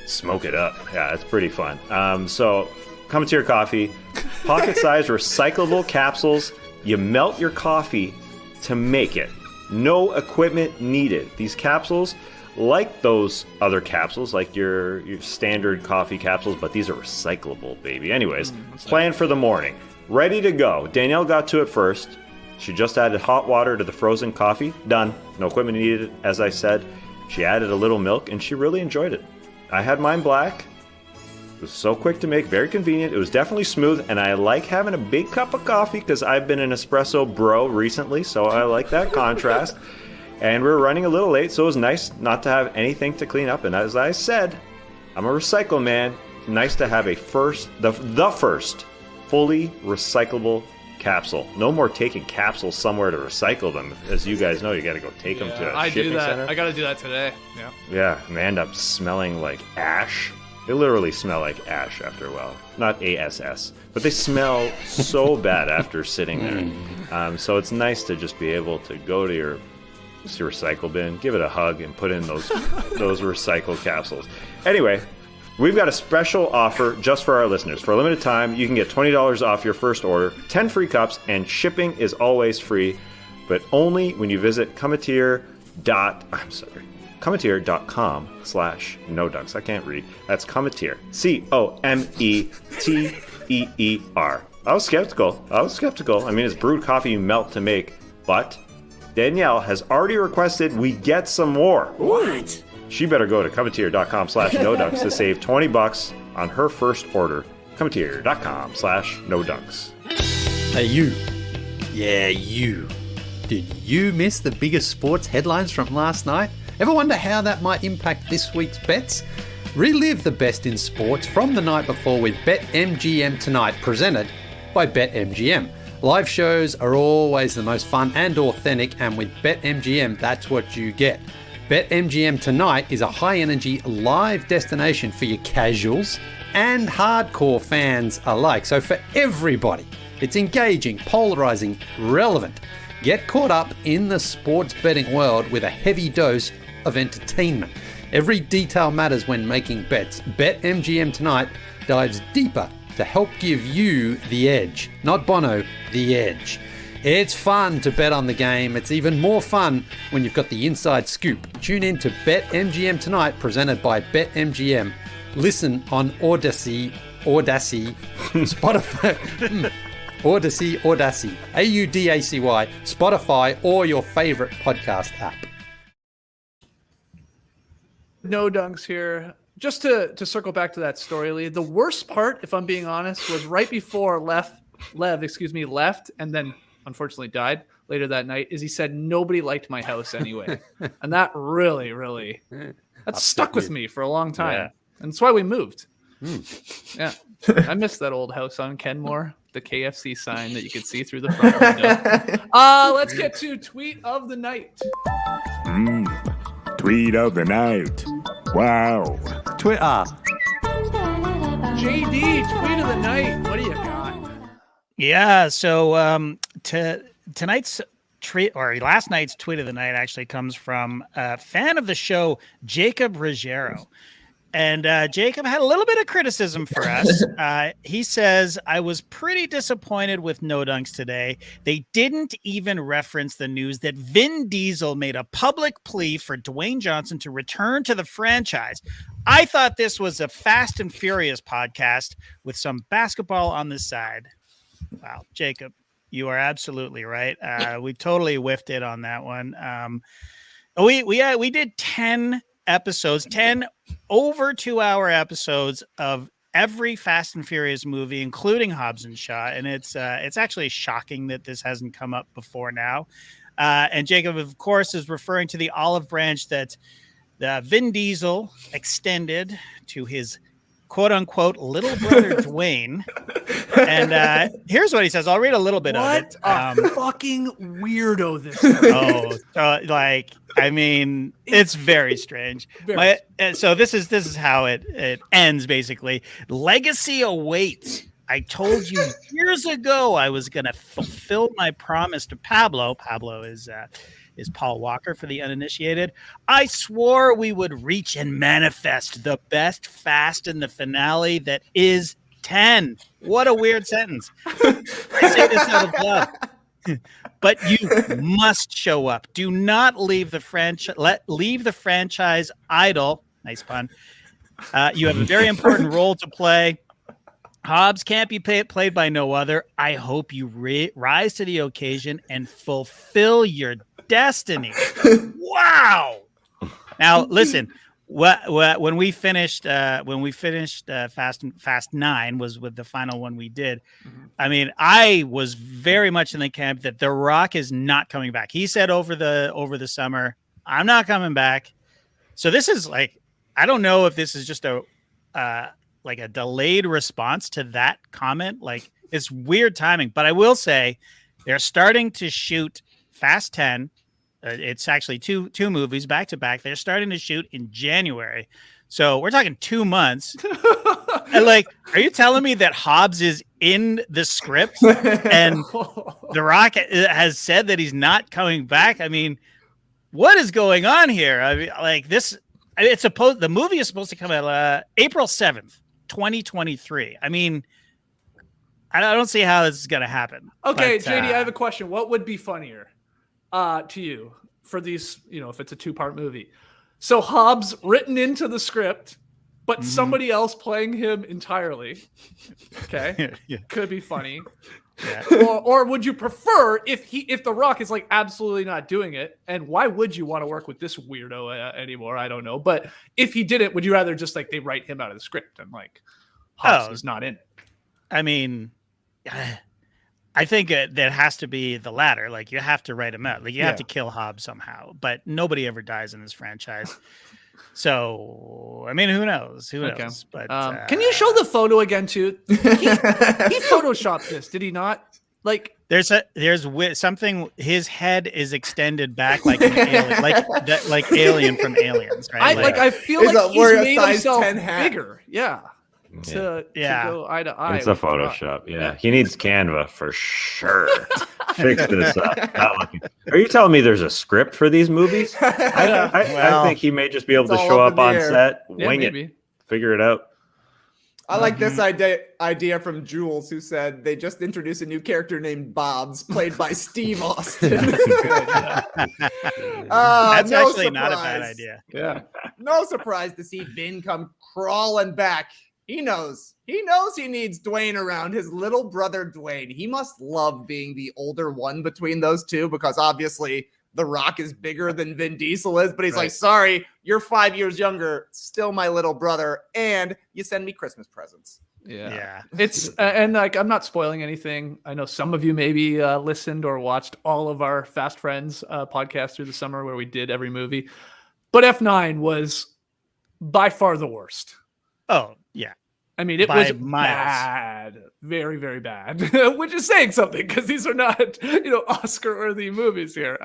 Smoke it up. Yeah, it's pretty fun. So, Cometeer coffee, pocket-sized recyclable capsules. You melt your coffee to make it. No equipment needed. These capsules, like those other capsules, like your standard coffee capsules, but these are recyclable, baby. Anyways, plan for the morning. Ready to go. Danielle got to it first. She just added hot water to the frozen coffee. Done. No equipment needed, as I said. She added a little milk, and she really enjoyed it. I had mine black. It was so quick to make, very convenient. It was definitely smooth, and I like having a big cup of coffee because I've been an espresso bro recently, so I like that contrast. And we were running a little late, so it was nice not to have anything to clean up. And as I said, I'm a recycle man. Nice to have the first fully recyclable capsule. No more taking capsules somewhere to recycle them. As you guys know, you got to go take them to a shipping center. I got to do that today. Yeah. Yeah, and they end up smelling like ash. They literally smell like ash after a while. Not ASS, but they smell so bad after sitting there. So it's nice to just be able to go to your recycle bin, give it a hug, and put in those recycled capsules. Anyway, we've got a special offer just for our listeners. For a limited time, you can get $20 off your first order, 10 free cups, and shipping is always free, but only when you visit Cometeer.com/nodunks. I can't read. That's Cometeer. COMETEER. I was skeptical. I mean, it's brewed coffee you melt to make, but Danielle has already requested we get some more. What? She better go to Cometeer.com/nodunks to save $20 on her first order. Cometeer.com/nodunks. Hey, you. Yeah, you. Did you miss the biggest sports headlines from last night? Ever wonder how that might impact this week's bets? Relive the best in sports from the night before with BetMGM Tonight, presented by BetMGM. Live shows are always the most fun and authentic, and with BetMGM, that's what you get. BetMGM Tonight is a high-energy live destination for your casuals and hardcore fans alike. So for everybody, it's engaging, polarizing, relevant. Get caught up in the sports betting world with a heavy dose of entertainment. Every detail matters when making bets. BetMGM Tonight dives deeper to help give you the edge. Not Bono, the edge. It's fun to bet on the game. It's even more fun when you've got the inside scoop. Tune in to BetMGM Tonight, presented by BetMGM. Listen on Audacy, Spotify, Audacy, Audacy, Spotify, or your favorite podcast app. No dunks here. Just to circle back to that story, Lee, the worst part, if I'm being honest, was right before Lev left and then unfortunately died later that night, is he said, nobody liked my house anyway. And that really, that stuck with me for a long time. Yeah. And that's why we moved. Yeah. I miss that old house on Kenmore, the KFC sign that you could see through the front window. Let's get to tweet of the night. Tweet of the night. Wow. Twitter. JD, tweet of the night. What do you got? Yeah, so tonight's tweet, or last night's tweet of the night, actually comes from a fan of the show, Jacob Ruggiero. And Jacob had a little bit of criticism for us. He says, I was pretty disappointed with No Dunks today. They didn't even reference the news that Vin Diesel made a public plea for Dwayne Johnson to return to the franchise. I thought this was a Fast and Furious podcast with some basketball on the side. Wow, Jacob, you are absolutely right. We totally whiffed it on that one. We did 10 episodes, 10 over 2-hour episodes of every Fast and Furious movie, including Hobbs and Shaw. And it's actually shocking that this hasn't come up before now. And Jacob, of course, is referring to the olive branch that Vin Diesel extended to his quote unquote little brother Dwayne. And here's what he says. I'll read a little bit of it. What a fucking weirdo this is. It's very strange. So this is how it ends, basically. Legacy awaits. I told you years ago I was going to fulfill my promise to Pablo. Pablo is Paul Walker for the uninitiated. I swore we would reach and manifest the best Fast in the finale that is 10. What a weird sentence. I say this out of love. But you must show up. Do not leave the franchise idle. Nice pun. You have a very important role to play. Hobbs can't be played by no other. I hope you rise to the occasion and fulfill your destiny. Wow. Now listen. When we finished Fast 9 was with the final one we did. I mean, I was very much in the camp that The Rock is not coming back. He said over the summer, I'm not coming back. So this is like, I don't know if this is just a delayed response to that comment. Like, it's weird timing, but I will say they're starting to shoot Fast 10. It's actually two movies back to back. They're starting to shoot in January. So we're talking 2 months. And are you telling me that Hobbs is in the script and The Rock has said that he's not coming back? I mean, what is going on here? I mean, the movie is supposed to come out April 7th, 2023. I mean, I don't see how this is going to happen. Okay, JD, I have a question. What would be funnier to you for these, if it's a 2-part movie? So Hobbs written into the script, but somebody else playing him entirely. Okay. Yeah. Could be funny. Yeah. Or would you prefer if The Rock is absolutely not doing it? And why would you want to work with this weirdo anymore? I don't know. But if he didn't, would you rather just they write him out of the script and Hobbs is not in it? I mean, I think that has to be the latter. You have to write him out. You have to kill Hobbs somehow. But nobody ever dies in this franchise. So, I mean, who knows? Who Okay. knows? But can you show the photo again too? He photoshopped this, did he not? Like there's something. His head is extended back like an alien, like Alien from Aliens, right? I feel He's like wearing he's a made size himself 10 hat. bigger. Yeah. To go eye to eye. It's a with the Rock. Photoshop. Yeah. He needs Canva for sure. Fix this up. Are you telling me there's a script for these movies? I think he may just be able to show up on set, wing it, figure it out. I like this idea from Jules, who said they just introduced a new character named Bobs, played by Steve Austin. That's actually not a bad idea. Yeah. No surprise to see Vin come crawling back. He knows he needs Dwayne around, his little brother Dwayne. He must love being the older one between those two, because obviously The Rock is bigger than Vin Diesel is, but he's like, sorry, you're 5 years younger, still my little brother, and you send me Christmas presents. Yeah. It's and like, I'm not spoiling anything. I know some of you maybe listened or watched all of our Fast Friends podcast through the summer where we did every movie, but F9 was by far the worst. Oh yeah. I mean, it was bad, very, very bad, which is saying something because these are not, Oscar-worthy movies here.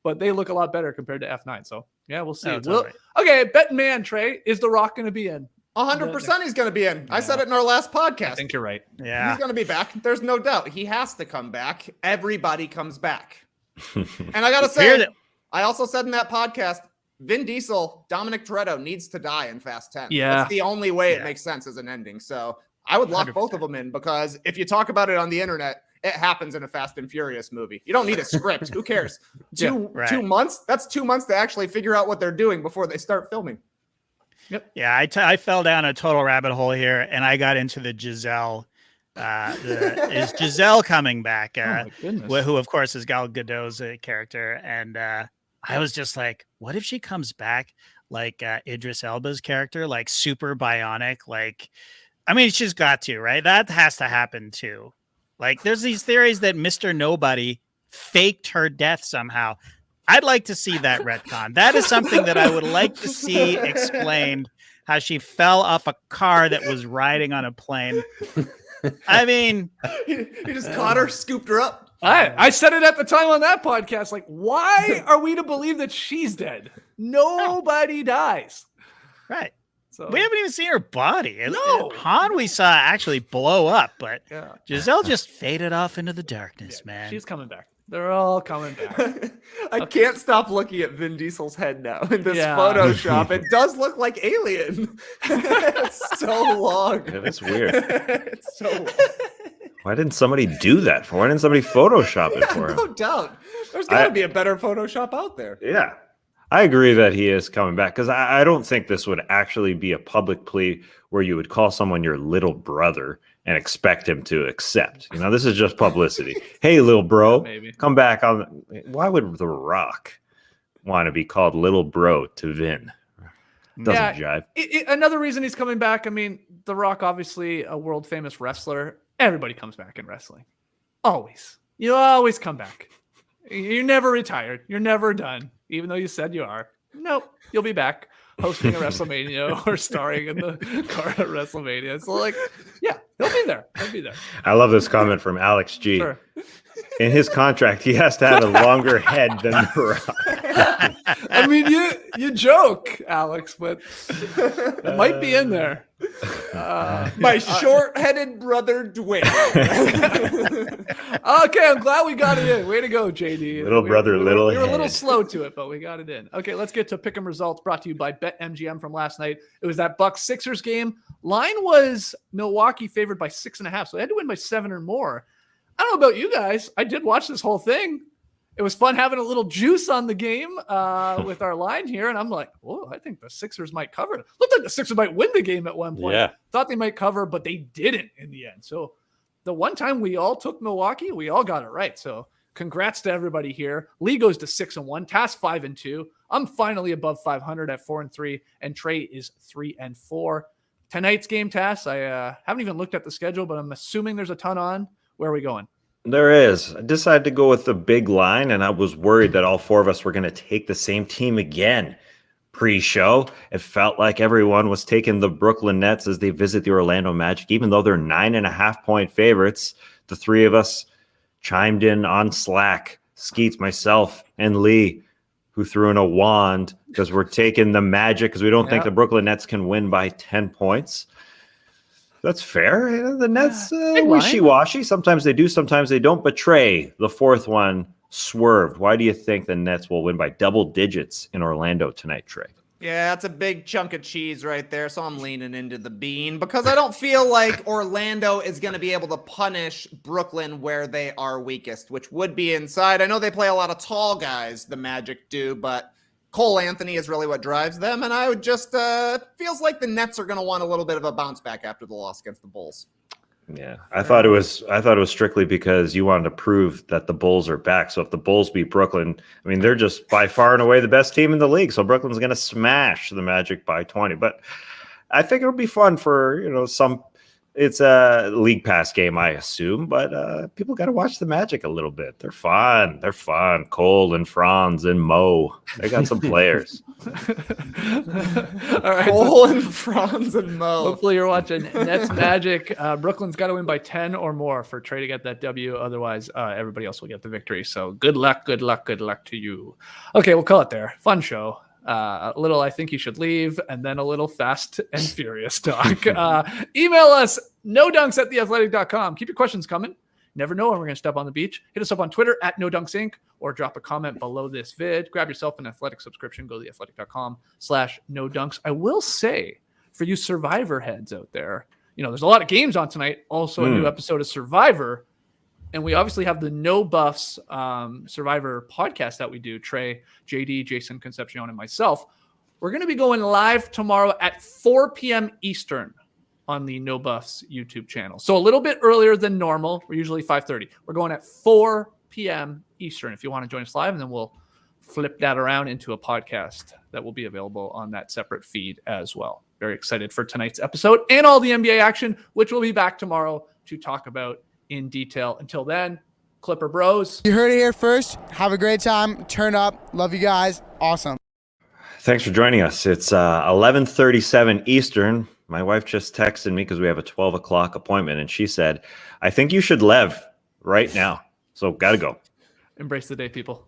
But they look a lot better compared to F9. So yeah, we'll see. Okay, bet man, Trey, is The Rock going to be in? 100% he's going to be in. I said it in our last podcast. I think you're right. Yeah, he's going to be back. There's no doubt. He has to come back. Everybody comes back. And I got to say, I also said in that podcast, Vin Diesel, Dominic Toretto needs to die in Fast 10. Yeah. That's the only way it makes sense as an ending. So I would lock 100%. Both of them in, because if you talk about it on the internet, it happens in a Fast and Furious movie. You don't need a script. Who cares? 2 months? That's 2 months to actually figure out what they're doing before they start filming. Yep. Yeah, I fell down a total rabbit hole here, and I got into the Giselle. Is Giselle coming back? Who, of course, is Gal Gadot's character. And I was just like, what if she comes back like Idris Elba's character, like super bionic? Like, I mean, she's got to, right? That has to happen too. Like, there's these theories that Mr. Nobody faked her death somehow. I'd like to see that retcon. That is something that I would like to see explained, how she fell off a car that was riding on a plane. I mean, he just caught her, scooped her up. I said it at the time on that podcast. Like, why are we to believe that she's dead? Nobody dies. Right. So we haven't even seen her body. No. Han we saw actually blow up, but Giselle just faded off into the darkness, man. She's coming back. They're all coming back. I can't stop looking at Vin Diesel's head now in this Photoshop. It does look like Alien. It's so long. Yeah, that's weird. It's so long. Why didn't somebody do that for? Why didn't somebody Photoshop it for him? No doubt. There's got to be a better Photoshop out there. Yeah. I agree that he is coming back, because I don't think this would actually be a public plea where you would call someone your little brother and expect him to accept. This is just publicity. Hey, little bro, come back on. Why would The Rock want to be called little bro to Vin? Doesn't jive. Another reason he's coming back, I mean, The Rock, obviously a world famous wrestler. Everybody comes back in wrestling. Always. You always come back. You're never retired. You're never done. Even though you said you are. Nope. You'll be back hosting a WrestleMania or starring in the car at WrestleMania. So, like, yeah, he'll be there. He'll be there. I love this comment from Alex G. Sure. In his contract, he has to have a longer head than The Rock. I mean, you joke, Alex, but it might be in there. My short-headed brother Dwayne. Okay, I'm glad we got it in. Way to go, JD. Little brother, little We were a head. little slow to it, but we got it in. Okay, let's get to Pick'em results brought to you by BetMGM from last night. It was that Bucks-Sixers game. Line was Milwaukee favored by 6.5, so they had to win by 7 or more. I don't know about you guys. I did watch this whole thing. It was fun having a little juice on the game with our line here. And I'm like, whoa, I think the Sixers might cover it. Looked like the Sixers might win the game at one point. Yeah. Thought they might cover, but they didn't in the end. So the one time we all took Milwaukee, we all got it right. So congrats to everybody here. Lee goes to 6-1, Tass 5-2. I'm finally above 500 at 4-3, and Trey is 3-4. Tonight's game, Tass, I haven't even looked at the schedule, but I'm assuming there's a ton on. Where are we going? There is. I decided to go with the big line, and I was worried that all four of us were going to take the same team again. pre-show. It felt like everyone was taking the Brooklyn Nets as they visit the Orlando Magic, even though they're 9.5-point favorites. The three of us chimed in on Slack, Skeets, myself, and Lee, who threw in a wand because we're taking the Magic because we don't think the Brooklyn Nets can win by 10 points. That's fair. The Nets wishy-washy. Sometimes they do, sometimes they don't. But Trey, the fourth one, swerved. Why do you think the Nets will win by double digits in Orlando tonight, Trey? Yeah, that's a big chunk of cheese right there. So I'm leaning into the bean because I don't feel like Orlando is going to be able to punish Brooklyn where they are weakest, which would be inside. I know they play a lot of tall guys, the Magic do, but Cole Anthony is really what drives them. And I would just feels like the Nets are going to want a little bit of a bounce back after the loss against the Bulls. Yeah, I thought it was strictly because you wanted to prove that the Bulls are back. So if the Bulls beat Brooklyn, I mean, they're just by far and away the best team in the league. So Brooklyn's going to smash the Magic by 20. But I think it'll be fun for, it's a league pass game, I assume, but people got to watch the Magic a little bit. They're fun. They're fun. Cole and Franz and Mo. They got some players. All right, Cole and Franz and Mo. Hopefully you're watching Nets Magic. Brooklyn's got to win by 10 or more for Trey to get that W. Otherwise, everybody else will get the victory. So good luck to you. Okay, we'll call it there. Fun show. A little I think you should leave, and then a little fast and furious talk. Email us, nodunks@theathletic.com. Keep your questions coming. Never know when we're going to step on the beach. Hit us up on Twitter @NoDunksInc, or drop a comment below this vid. Grab yourself an Athletic subscription. Go to theathletic.com/NoDunks. I will say, for you Survivor heads out there, there's a lot of games on tonight. Also, a new episode of Survivor. And we obviously have the No Buffs Survivor podcast that we do. Trey, JD, Jason Concepcion, and myself. We're going to be going live tomorrow at 4 p.m. Eastern on the No Buffs YouTube channel. So a little bit earlier than normal. We're usually 5:30. We're going at 4 p.m. Eastern if you want to join us live, and then we'll flip that around into a podcast that will be available on that separate feed as well. Very excited for tonight's episode and all the NBA action, which we'll be back tomorrow to talk about in detail. Until then, Clipper Bros. You heard it here first. Have a great time. Turn up. Love you guys. Awesome. Thanks for joining us. It's 11:37 Eastern. My wife just texted me because we have a 12 o'clock appointment, and she said, I think you should leave right now. So got to go. Embrace the day, people.